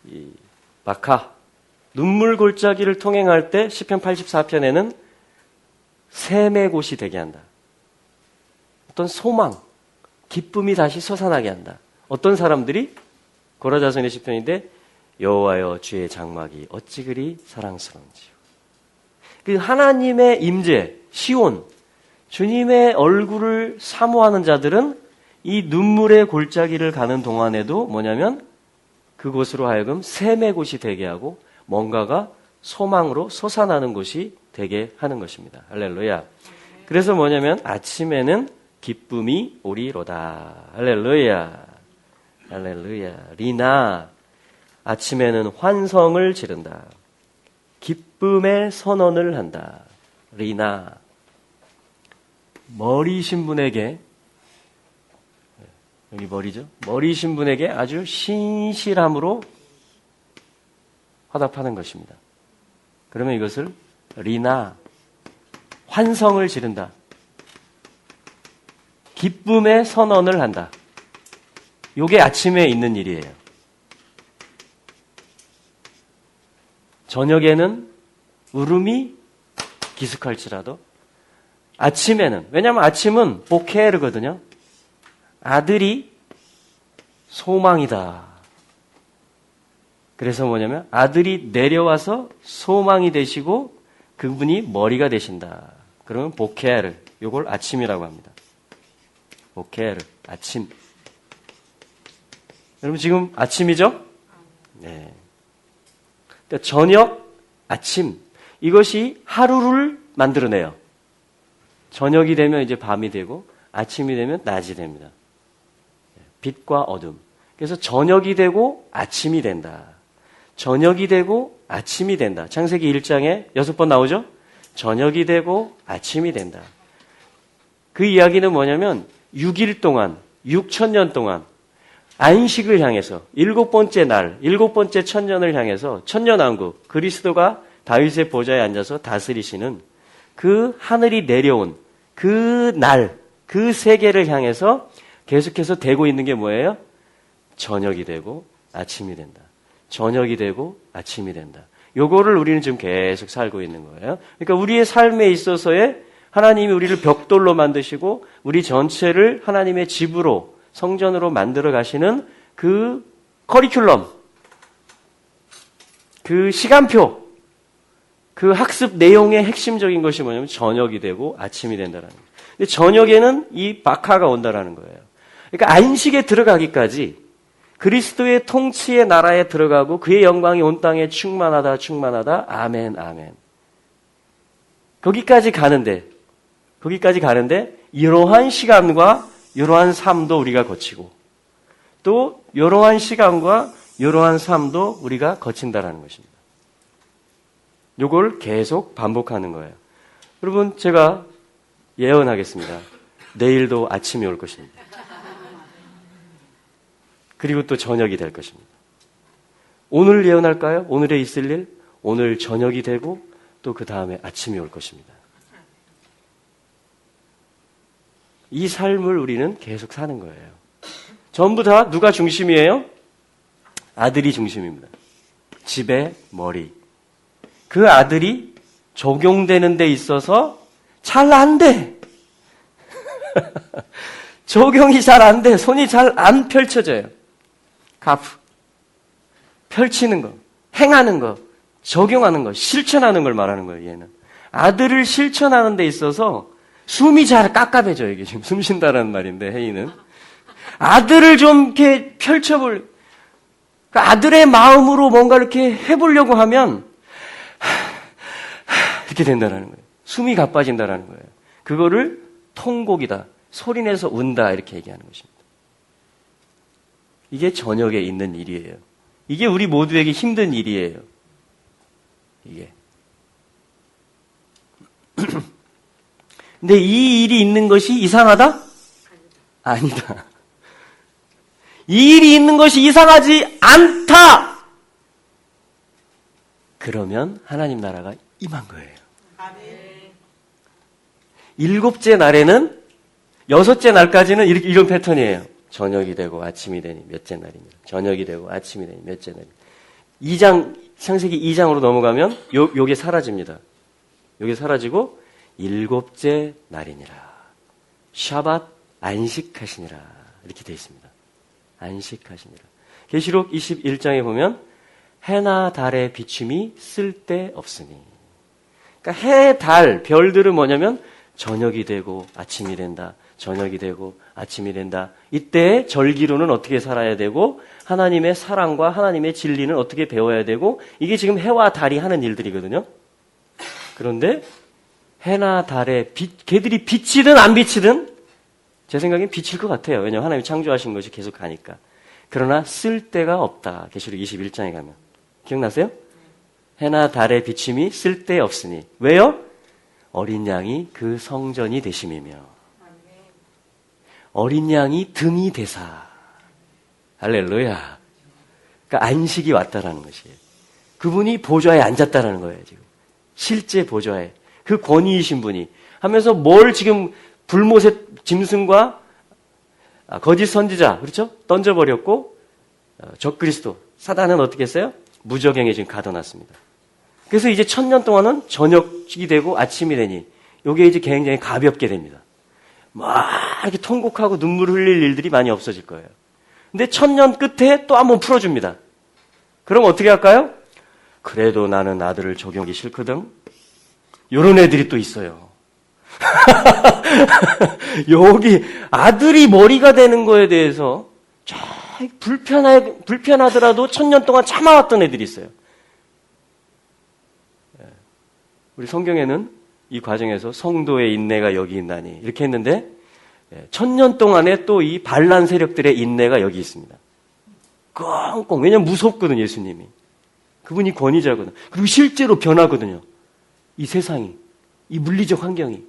이 마카 눈물 골짜기를 통행할 때 시편 84편에는 샘의 곳이 되게 한다. 어떤 소망, 기쁨이 다시 솟아나게 한다. 어떤 사람들이 고라자손의 시편인데 여호와여 주의 장막이 어찌 그리 사랑스러운지요. 그 하나님의 임재, 시온, 주님의 얼굴을 사모하는 자들은 이 눈물의 골짜기를 가는 동안에도 뭐냐면 그곳으로 하여금 샘의 곳이 되게 하고 뭔가가 소망으로 솟아나는 곳이 되게 하는 것입니다. 할렐루야. 그래서 뭐냐면 아침에는 기쁨이 오리로다. 할렐루야. 할렐루야. 리나. 아침에는 환성을 지른다. 기쁨의 선언을 한다. 리나. 머리신 분에게, 여기 머리죠? 머리신 분에게 아주 신실함으로 화답하는 것입니다. 그러면 이것을 리나, 환성을 지른다. 기쁨의 선언을 한다. 이게 아침에 있는 일이에요. 저녁에는 울음이 기숙할지라도 아침에는, 왜냐하면 아침은 보케르거든요. 아들이 소망이다. 그래서 뭐냐면 아들이 내려와서 소망이 되시고 그분이 머리가 되신다. 그러면 보케르, 요걸 아침이라고 합니다. 보케르, 아침. 여러분 지금 아침이죠? 네. 그러니까 저녁, 아침. 이것이 하루를 만들어내요. 저녁이 되면 이제 밤이 되고 아침이 되면 낮이 됩니다. 빛과 어둠. 그래서 저녁이 되고 아침이 된다. 저녁이 되고 아침이 된다. 창세기 1장에 6번 나오죠? 저녁이 되고 아침이 된다. 그 이야기는 뭐냐면 6일 동안, 6천년 동안 안식을 향해서 7번째 날, 7번째 천년을 향해서 천년왕국, 그리스도가 다윗의 보좌에 앉아서 다스리시는 그 하늘이 내려온 그 날, 그 세계를 향해서 계속해서 되고 있는 게 뭐예요? 저녁이 되고 아침이 된다. 저녁이 되고 아침이 된다. 요거를 우리는 지금 계속 살고 있는 거예요. 그러니까 우리의 삶에 있어서의 하나님이 우리를 벽돌로 만드시고 우리 전체를 하나님의 집으로 성전으로 만들어 가시는 그 커리큘럼, 그 시간표, 그 학습 내용의 핵심적인 것이 뭐냐면 저녁이 되고 아침이 된다라는 거예요. 근데 저녁에는 이 마카가 온다라는 거예요. 그러니까 안식에 들어가기까지 그리스도의 통치의 나라에 들어가고 그의 영광이 온 땅에 충만하다, 충만하다. 아멘, 아멘. 거기까지 가는데 이러한 시간과 이러한 삶도 우리가 거치고 또 이러한 시간과 이러한 삶도 우리가 거친다라는 것입니다. 이걸 계속 반복하는 거예요. 여러분 제가 예언하겠습니다. 내일도 아침이 올 것입니다. 그리고 또 저녁이 될 것입니다. 오늘 예언할까요? 오늘에 있을 일? 오늘 저녁이 되고 또 그 다음에 아침이 올 것입니다. 이 삶을 우리는 계속 사는 거예요. 전부 다 누가 중심이에요? 아들이 중심입니다. 집의 머리. 그 아들이 적용되는 데 있어서 잘 안 돼. 적용이 잘 안 돼. 손이 잘 안 펼쳐져요. 가프. 펼치는 거, 행하는 거, 적용하는 거, 실천하는 걸 말하는 거예요, 얘는. 아들을 실천하는 데 있어서 숨이 잘 깝깝해져요, 이게 지금 숨 쉰다라는 말인데, 혜인은. 아들을 좀 이렇게 펼쳐볼, 그러니까 아들의 마음으로 뭔가 이렇게 해보려고 하면, 이렇게 된다라는 거예요. 숨이 가빠진다라는 거예요. 그거를 통곡이다, 소리내서 운다, 이렇게 얘기하는 것입니다. 이게 저녁에 있는 일이에요. 이게 우리 모두에게 힘든 일이에요. 이게. 근데 이 일이 있는 것이 이상하다? 아니다. 이 일이 있는 것이 이상하지 않다! 그러면 하나님 나라가 임한 거예요. 일곱째 날에는, 여섯째 날까지는 이런 패턴이에요. 저녁이 되고 아침이 되니 몇째 날입니다. 저녁이 되고 아침이 되니 몇째 날입니다. 창세기 2장으로 넘어가면 요게 사라집니다. 요게 사라지고 일곱째 날이니라. 샤밧 안식하시니라. 이렇게 되어 있습니다. 안식하시니라. 계시록 21장에 보면 해나 달의 비춤이 쓸데없으니. 그러니까 해, 달, 별들은 뭐냐면 저녁이 되고 아침이 된다. 저녁이 되고 아침이 된다. 이때 절기로는 어떻게 살아야 되고 하나님의 사랑과 하나님의 진리는 어떻게 배워야 되고 이게 지금 해와 달이 하는 일들이거든요. 그런데 해나 달의 빛, 걔들이 비치든 안 비치든 제 생각엔 비칠 것 같아요. 왜냐하면 하나님이 창조하신 것이 계속 가니까. 그러나 쓸데가 없다. 계시록 21장에 가면. 기억나세요? 해나 달의 비침이 쓸데없으니. 왜요? 어린 양이 그 성전이 되심이며 어린 양이 등이 되사. 할렐루야. 그러니까 안식이 왔다라는 것이에요. 그분이 보좌에 앉았다라는 거예요. 지금 실제 보좌에 그 권위이신 분이 하면서 뭘 지금 불못의 짐승과 거짓 선지자, 그렇죠? 던져버렸고 적그리스도 사단은 어떻게 했어요? 무적행에 지금 가둬놨습니다. 그래서 이제 1000년 동안은 저녁이 되고 아침이 되니 이게 이제 굉장히 가볍게 됩니다. 막 이렇게 통곡하고 눈물 흘릴 일들이 많이 없어질 거예요. 근데 1000년 끝에 또 한번 풀어줍니다. 그럼 어떻게 할까요? 그래도 나는 아들을 적용하기 싫거든. 이런 애들이 또 있어요. 여기 아들이 머리가 되는 거에 대해서 불편하더라도 1000년 동안 참아왔던 애들이 있어요. 우리 성경에는 이 과정에서 성도의 인내가 여기 있나니 이렇게 했는데 1000년 동안에 또 이 반란 세력들의 인내가 여기 있습니다. 꽁꽁. 왜냐면 무섭거든 예수님이. 그분이 권위자거든. 그리고 실제로 변하거든요. 이 세상이, 이 물리적 환경이.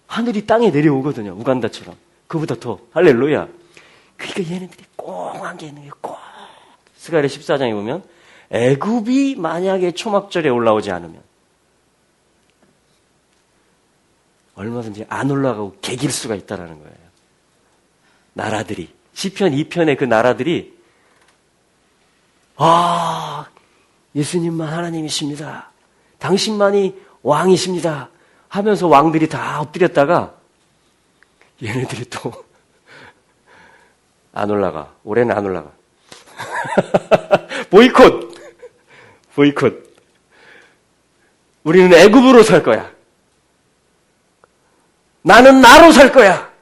하늘이 땅에 내려오거든요. 우간다처럼. 그보다 더. 할렐루야. 그러니까 얘네들이 꽁한 게 있는 거예요. 꽁. 스가랴 14장에 보면 애굽이 만약에 초막절에 올라오지 않으면 얼마든지 안 올라가고 개길 수가 있다는 거예요. 나라들이. 시편 2편의 그 나라들이 예수님만 하나님이십니다. 당신만이 왕이십니다. 하면서 왕들이 다 엎드렸다가 얘네들이 또 안 올라가. 올해는 안 올라가. 보이콧. 우리는 애굽으로 살 거야. 나는 나로 살 거야.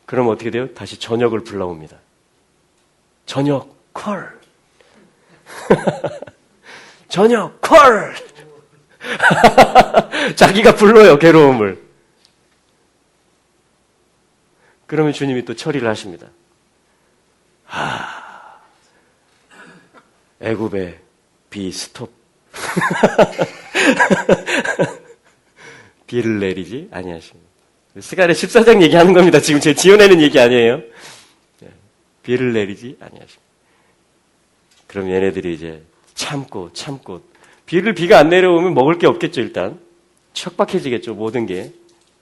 그럼 어떻게 돼요? 다시 저녁을 불러옵니다. 저녁 콜. 저녁 콜. 자기가 불러요, 괴로움을. 그러면 주님이 또 처리를 하십니다. 애굽의 비 스톱. 비를 내리지 아니하십니다. 스가랴 14장 얘기하는 겁니다. 지금 제가 지어내는 얘기 아니에요. 비를 내리지 아니하십니다. 그럼 얘네들이 이제 참고 비가 안 내려오면 먹을 게 없겠죠. 일단 척박해지겠죠. 모든 게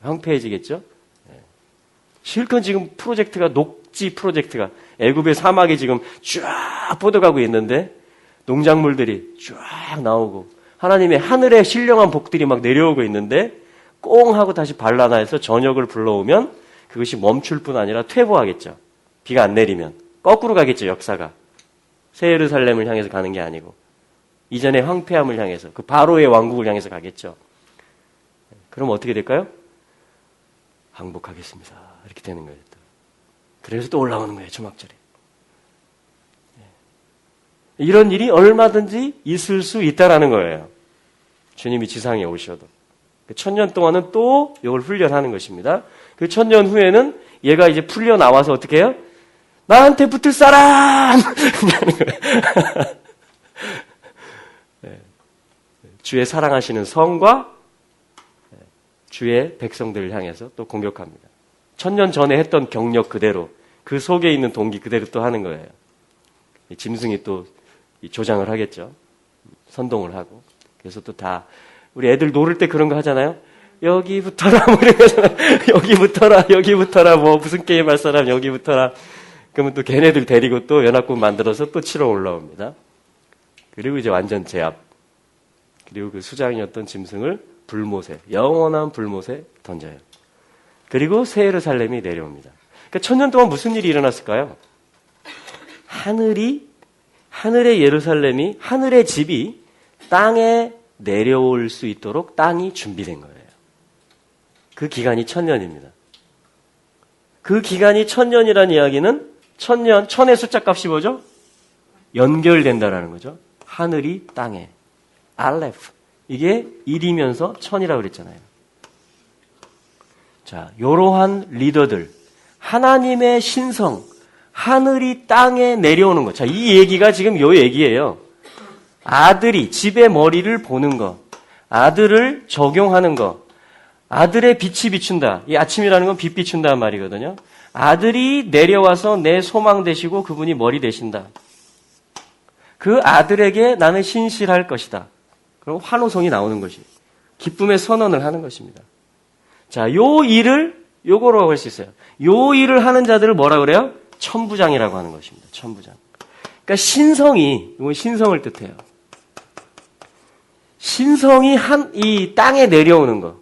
황폐해지겠죠. 실컷 지금 프로젝트가 녹지 프로젝트가 애굽의 사막이 지금 쫙 뻗어가고 있는데 농작물들이 쫙 나오고 하나님의 하늘의 신령한 복들이 막 내려오고 있는데 꽁 하고 다시 반란화해서 저녁을 불러오면 그것이 멈출 뿐 아니라 퇴보하겠죠. 비가 안 내리면 거꾸로 가겠죠. 역사가 새 예루살렘을 향해서 가는 게 아니고 이전의 황폐함을 향해서 그 바로의 왕국을 향해서 가겠죠. 그럼 어떻게 될까요? 항복하겠습니다. 이렇게 되는 거예요. 그래서 또 올라오는 거예요. 초막절에. 이런 일이 얼마든지 있을 수 있다라는 거예요. 주님이 지상에 오셔도. 1000년 동안은 또 이걸 훈련하는 것입니다. 그 1000년 후에는 얘가 이제 풀려 나와서 어떻게 해요? 나한테 붙을 사람! 주의 사랑하시는 성과 주의 백성들을 향해서 또 공격합니다. 1000년 전에 했던 경력 그대로 그 속에 있는 동기 그대로 또 하는 거예요. 짐승이 또 조장을 하겠죠. 선동을 하고. 그래서 또 다 우리 애들 놀을 때 그런 거 하잖아요. 여기 붙어라, 뭐 이러면서, 여기 붙어라, 여기 붙어라, 뭐, 무슨 게임 할 사람 여기 붙어라. 그러면 또 걔네들 데리고 또 연합군 만들어서 또 치러 올라옵니다. 그리고 이제 완전 제압. 그리고 그 수장이었던 짐승을 불못에, 영원한 불못에 던져요. 그리고 새 예루살렘이 내려옵니다. 그러니까 1000년 동안 무슨 일이 일어났을까요? 하늘의 예루살렘이, 하늘의 집이 땅에 내려올 수 있도록 땅이 준비된 거예요. 그 기간이 1000년입니다. 그 기간이 1000년이라는 이야기는 1000년, 1000의 숫자 값이 뭐죠? 연결된다라는 거죠. 하늘이 땅에. 알레프. 이게 1이면서 1000이라고 그랬잖아요. 자, 이러한 리더들. 하나님의 신성. 하늘이 땅에 내려오는 것. 자, 이 얘기가 지금 요 얘기예요. 아들이 집의 머리를 보는 것. 아들을 적용하는 것. 아들의 빛이 비춘다. 이 아침이라는 건 빛 비춘다는 말이거든요. 아들이 내려와서 내 소망 되시고 그분이 머리 되신다. 그 아들에게 나는 신실할 것이다. 그럼 환호성이 나오는 것이. 기쁨의 선언을 하는 것입니다. 자, 요 일을 요거로 할 수 있어요. 요 일을 하는 자들을 뭐라 그래요? 천부장이라고 하는 것입니다. 천부장. 그러니까 신성이, 이건 신성을 뜻해요. 신성이 이 땅에 내려오는 것.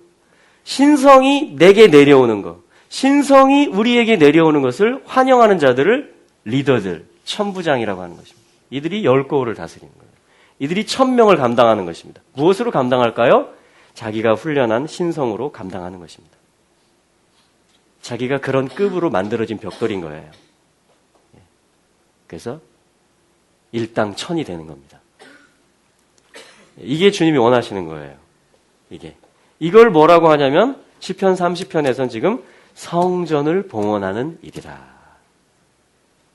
신성이 내게 내려오는 것. 신성이 우리에게 내려오는 것을 환영하는 자들을 리더들, 천부장이라고 하는 것입니다. 이들이 10거울을 다스리는 거예요. 이들이 1000명을 감당하는 것입니다. 무엇으로 감당할까요? 자기가 훈련한 신성으로 감당하는 것입니다. 자기가 그런 급으로 만들어진 벽돌인 거예요. 그래서 일당 1000이 되는 겁니다. 이게 주님이 원하시는 거예요. 이걸 뭐라고 하냐면 시편 30편에선 지금 성전을 봉헌하는 일이라.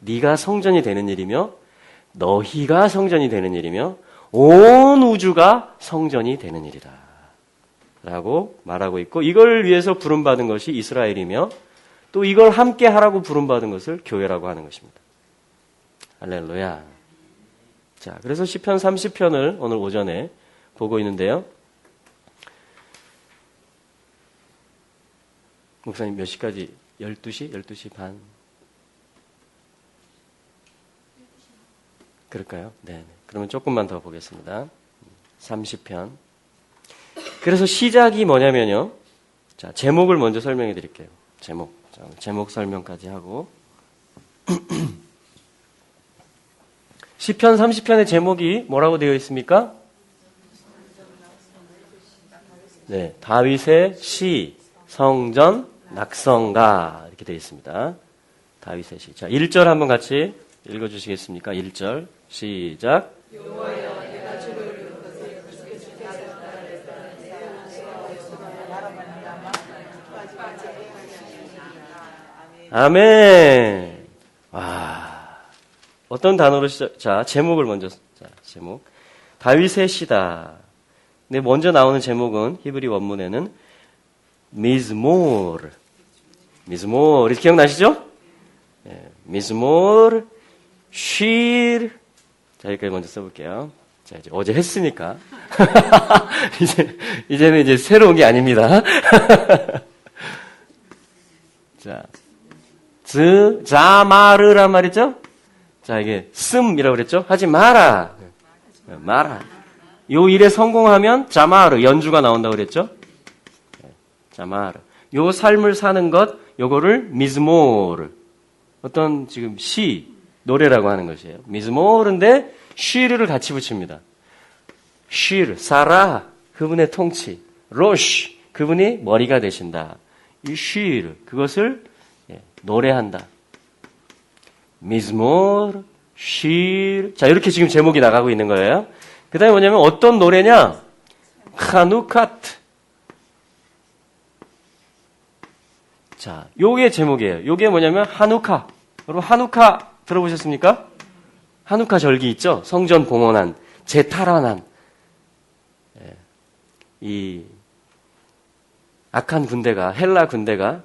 네가 성전이 되는 일이며 너희가 성전이 되는 일이며 온 우주가 성전이 되는 일이다. 라고 말하고 있고 이걸 위해서 부름받은 것이 이스라엘이며 또 이걸 함께 하라고 부름받은 것을 교회라고 하는 것입니다. 할렐루야. 자, 그래서 시편 30편을 오늘 오전에 보고 있는데요. 목사님 몇 시까지? 12시? 12시 반? 그럴까요? 네. 그러면 조금만 더 보겠습니다. 30편. 그래서 시작이 뭐냐면요. 자, 제목을 먼저 설명해 드릴게요. 제목. 자, 제목 설명까지 하고. 시편 30편의 제목이 뭐라고 되어 있습니까? 네. 다윗의 시, 성전, 낙성가. 이렇게 되어 있습니다. 다윗의 시. 자, 1절 한번 같이 읽어 주시겠습니까? 1절. 시작. 아멘. 와. 어떤 단어로 시작? 자, 제목을 먼저. 자, 제목. 다윗의 시다. 근데 먼저 나오는 제목은 히브리 원문에는 미즈모르. 미즈모르. 기억나시죠? 네, 미즈모르. 쉴. 자, 여기까지 먼저 써볼게요. 자, 이제 어제 했으니까. 이제는 이제 새로운 게 아닙니다. 자, 자마르란 말이죠? 자, 이게 씀이라고 그랬죠? 하지 마라. 마라. 요 일에 성공하면 자마르, 연주가 나온다고 그랬죠? 자마르. 요 삶을 사는 것, 요거를 미즈모르. 어떤 지금 시, 노래라고 하는 것이에요. 미즈모르인데 쉬르를 같이 붙입니다. 쉬르, 사라, 그분의 통치. 로시, 그분이 머리가 되신다. 이 쉬르, 그것을 노래한다. 미즈모르, 쉬르. 자, 이렇게 지금 제목이 나가고 있는 거예요. 그 다음에 뭐냐면 어떤 노래냐? 하누카트. 자, 요게 제목이에요. 요게 뭐냐면 하누카. 여러분 하누카 들어보셨습니까? 하누카 절기 있죠? 성전 봉헌한, 재탈환한. 이 악한 군대가, 헬라 군대가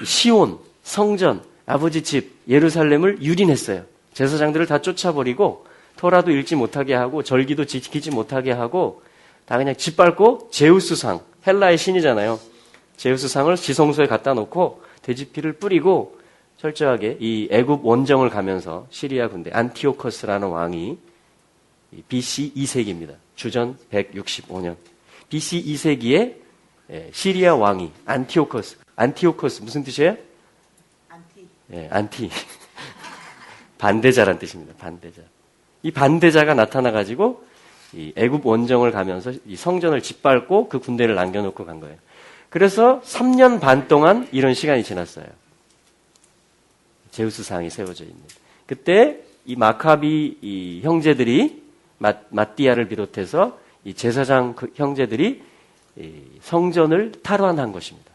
시온, 성전, 아버지 집, 예루살렘을 유린했어요. 제사장들을 다 쫓아버리고 토라도 읽지 못하게 하고 절기도 지키지 못하게 하고 다 그냥 짓밟고 제우스상, 헬라의 신이잖아요. 제우스상을 지성소에 갖다 놓고 돼지피를 뿌리고 철저하게 이 애굽 원정을 가면서 시리아 군대 안티오커스라는 왕이 BC 2세기입니다. 주전 165년. BC 2세기에 시리아 왕이 안티오커스 무슨 뜻이에요? 안티. 반대자란 뜻입니다. 반대자. 이 반대자가 나타나가지고 이 애굽 원정을 가면서 이 성전을 짓밟고 그 군대를 남겨놓고 간 거예요. 그래서 3년 반 동안 이런 시간이 지났어요. 제우스상이 세워져 있는. 그때 이 마카비 이 형제들이 마띠아를 비롯해서 이 제사장 형제들이 이 성전을 탈환한 것입니다.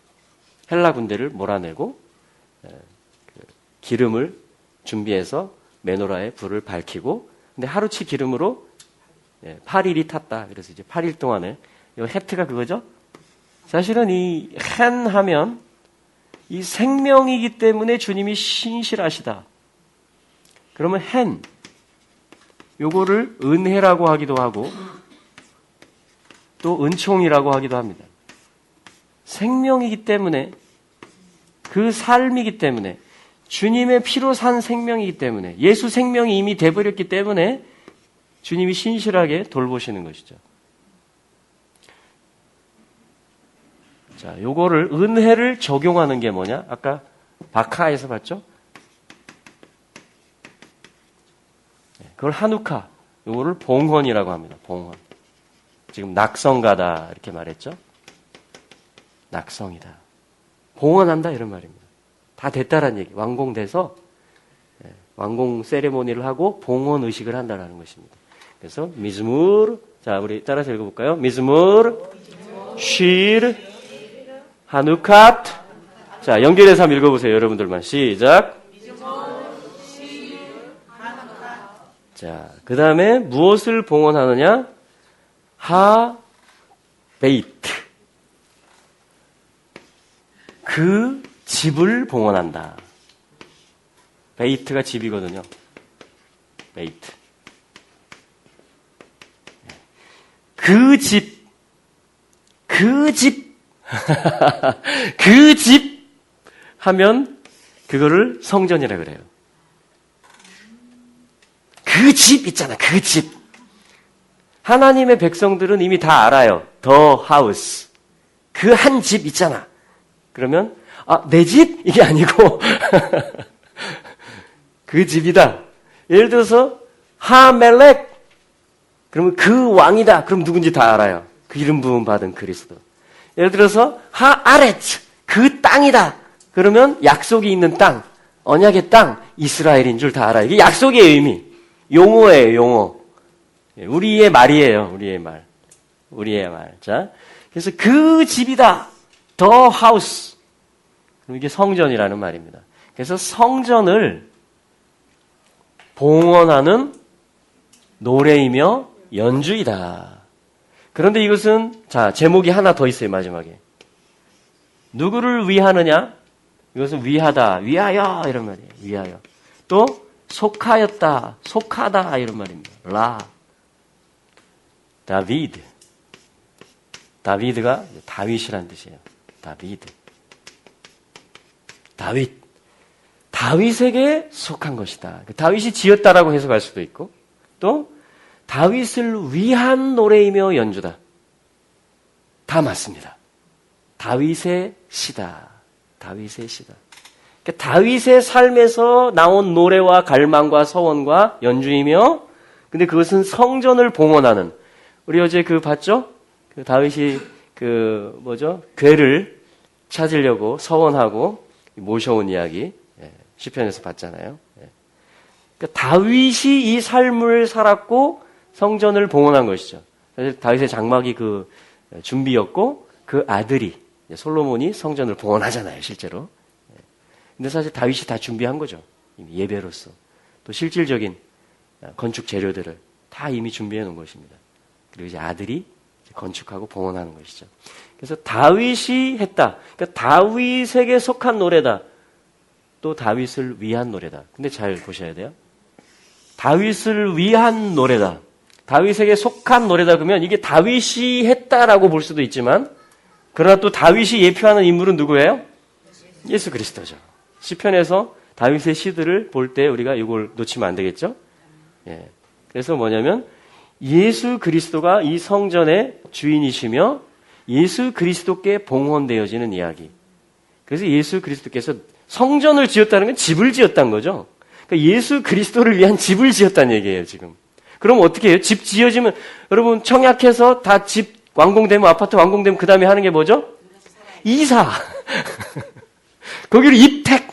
헬라 군대를 몰아내고 기름을 준비해서 메노라에 불을 밝히고, 근데 하루치 기름으로 8일이 탔다. 그래서 이제 8일 동안에 이 헤트가 그거죠. 사실은 이 헨 하면 이 생명이기 때문에 주님이 신실하시다. 그러면 헨 요거를 은혜라고 하기도 하고 또 은총이라고 하기도 합니다. 생명이기 때문에, 그 삶이기 때문에, 주님의 피로 산 생명이기 때문에, 예수 생명이 이미 돼버렸기 때문에 주님이 신실하게 돌보시는 것이죠. 자, 요거를 은혜를 적용하는 게 뭐냐? 아까 바카에서 봤죠? 그걸 한우카, 요거를 봉헌이라고 합니다. 봉헌. 지금 낙성가다 이렇게 말했죠? 낙성이다. 봉헌한다 이런 말입니다. 다 됐다라는 얘기. 완공돼서 완공 세레모니를 하고 봉헌 의식을 한다는 것입니다. 그래서 미즈무르, 자 우리 따라서 읽어볼까요? 미즈무르, 쉴, 하누캇. 자 연결해서 한번 읽어보세요. 여러분들만 시작. 자, 그 다음에 무엇을 봉헌하느냐? 하베이트. 그 집을 봉헌한다. 베이트가 집이거든요. 베이트. 그 집. 그 집 하면 그거를 성전이라 그래요. 그 집 있잖아. 그 집. 하나님의 백성들은 이미 다 알아요. The house. 그 한 집 있잖아. 그러면 내 집? 이게 아니고 그 집이다. 예를 들어서 하멜렉. 그러면 그 왕이다. 그럼 누군지 다 알아요. 그 이름 부음 받은 그리스도. 예를 들어서 하아렛. 그 땅이다. 그러면 약속이 있는 땅, 언약의 땅, 이스라엘인 줄 다 알아요. 이게 약속의 의미. 용어예요, 용어. 우리의 말이에요, 우리의 말. 우리의 말. 자, 그래서 그 집이다. The house. 이게 성전이라는 말입니다. 그래서 성전을 봉헌하는 노래이며 연주이다. 그런데 이것은, 자, 제목이 하나 더 있어요, 마지막에. 누구를 위하느냐? 이것은 위하다, 위하여, 이런 말이에요. 위하여. 또, 속하였다, 속하다, 이런 말입니다. 다비드. 다비드가 다윗이란 뜻이에요. 다비드. 다윗에게 속한 것이다. 다윗이 지었다라고 해석할 수도 있고, 또 다윗을 위한 노래이며 연주다. 다 맞습니다. 다윗의 시다. 다윗의 시다. 그러니까 다윗의 삶에서 나온 노래와 갈망과 서원과 연주이며, 근데 그것은 성전을 봉헌하는. 우리 어제 봤죠? 다윗이 괴를 찾으려고 서원하고 모셔온 이야기 시편에서 봤잖아요. 그러니까 다윗이 이 삶을 살았고 성전을 봉헌한 것이죠. 사실 다윗의 장막이 그 준비였고 그 아들이 솔로몬이 성전을 봉헌하잖아요, 실제로. 근데 사실 다윗이 다 준비한 거죠. 이미 예배로서. 또 실질적인 건축 재료들을 다 이미 준비해 놓은 것입니다. 그리고 이제 아들이 건축하고 봉헌하는 것이죠. 그래서 다윗이 했다. 그러니까 다윗에게 속한 노래다. 또 다윗을 위한 노래다. 근데 잘 보셔야 돼요. 다윗을 위한 노래다. 다윗에게 속한 노래다 그러면 이게 다윗이 했다라고 볼 수도 있지만 그러나 또 다윗이 예표하는 인물은 누구예요? 예수 그리스도죠. 시편에서 다윗의 시들을 볼 때 우리가 이걸 놓치면 안 되겠죠? 예. 그래서 뭐냐면 예수 그리스도가 이 성전의 주인이시며 예수 그리스도께 봉헌되어지는 이야기. 그래서 예수 그리스도께서 성전을 지었다는 건 집을 지었다는 거죠. 그러니까 예수 그리스도를 위한 집을 지었다는 얘기예요, 지금. 그럼 어떻게 해요? 집 지어지면, 여러분, 청약해서 다 집 완공되면, 아파트 완공되면 그 다음에 하는 게 뭐죠? 이사. 거기를 입택.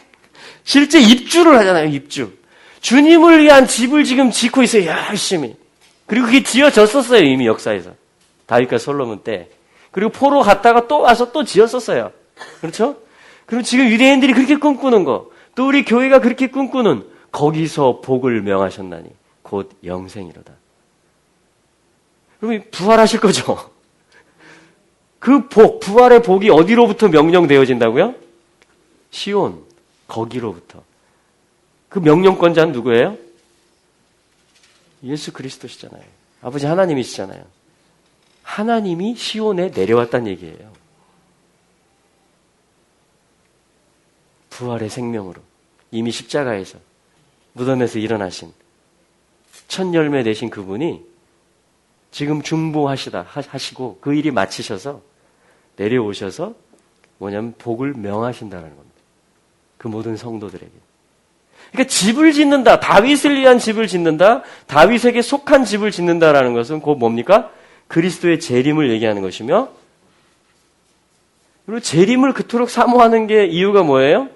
실제 입주를 하잖아요, 입주. 주님을 위한 집을 지금 짓고 있어요, 열심히. 그리고 그게 지어졌었어요, 이미 역사에서. 다윗과 솔로몬 때. 그리고 포로 갔다가 또 와서 또 지었었어요. 그렇죠? 그리고 지금 유대인들이 그렇게 꿈꾸는 거, 또 우리 교회가 그렇게 꿈꾸는 거기서 복을 명하셨나니 곧 영생이로다. 그럼 부활하실 거죠? 그 복, 부활의 복이 어디로부터 명령되어진다고요? 시온, 거기로부터. 그 명령권자는 누구예요? 예수 그리스도시잖아요. 아버지 하나님이시잖아요. 하나님이 시온에 내려왔다는 얘기예요. 부활의 생명으로 이미 십자가에서 무덤에서 일어나신 첫 열매 되신 그분이 지금 중보하시고 그 일이 마치셔서 내려오셔서 뭐냐면 복을 명하신다는 겁니다. 그 모든 성도들에게. 그러니까 집을 짓는다. 다윗을 위한 집을 짓는다. 다윗에게 속한 집을 짓는다라는 것은 곧 뭡니까? 그리스도의 재림을 얘기하는 것이며, 그리고 재림을 그토록 사모하는 게 이유가 뭐예요?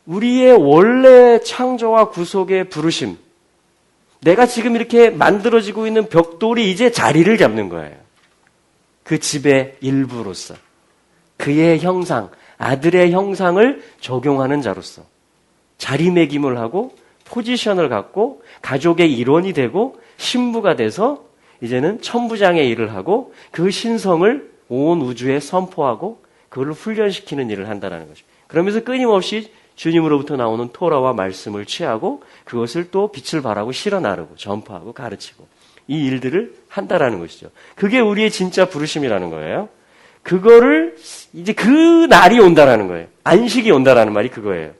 우리의 원래 창조와 구속의 부르심, 내가 지금 이렇게 만들어지고 있는 벽돌이 이제 자리를 잡는 거예요. 그 집의 일부로서 그의 형상, 아들의 형상을 적용하는 자로서 자리매김을 하고 포지션을 갖고 가족의 일원이 되고 신부가 돼서 이제는 천부장의 일을 하고 그 신성을 온 우주에 선포하고 그걸 훈련시키는 일을 한다는 것입니다. 그러면서 끊임없이 주님으로부터 나오는 토라와 말씀을 취하고 그것을 또 빛을 발하고 실어 나르고 전파하고 가르치고 이 일들을 한다라는 것이죠. 그게 우리의 진짜 부르심이라는 거예요. 그거를 이제 그 날이 온다라는 거예요. 안식이 온다라는 말이 그거예요.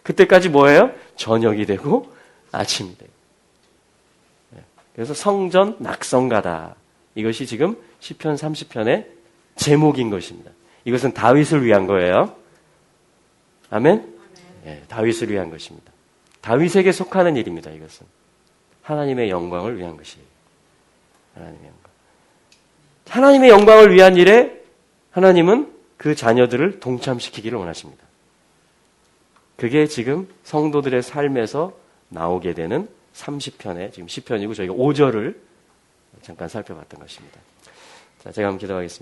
그때까지 뭐예요? 저녁이 되고 아침이 되고. 그래서 성전 낙성가다. 이것이 지금 시편 30편의 제목인 것입니다. 이것은 다윗을 위한 거예요. 아멘? 네, 다윗을 위한 것입니다. 다윗에게 속하는 일입니다. 이것은 하나님의 영광을 위한 것이에요. 하나님의 영광. 하나님의 영광을 위한 일에 하나님은 그 자녀들을 동참시키기를 원하십니다. 그게 지금 성도들의 삶에서 나오게 되는 30편의 지금 시편이고 저희가 5절을 잠깐 살펴봤던 것입니다. 자, 제가 한번 기도하겠습니다.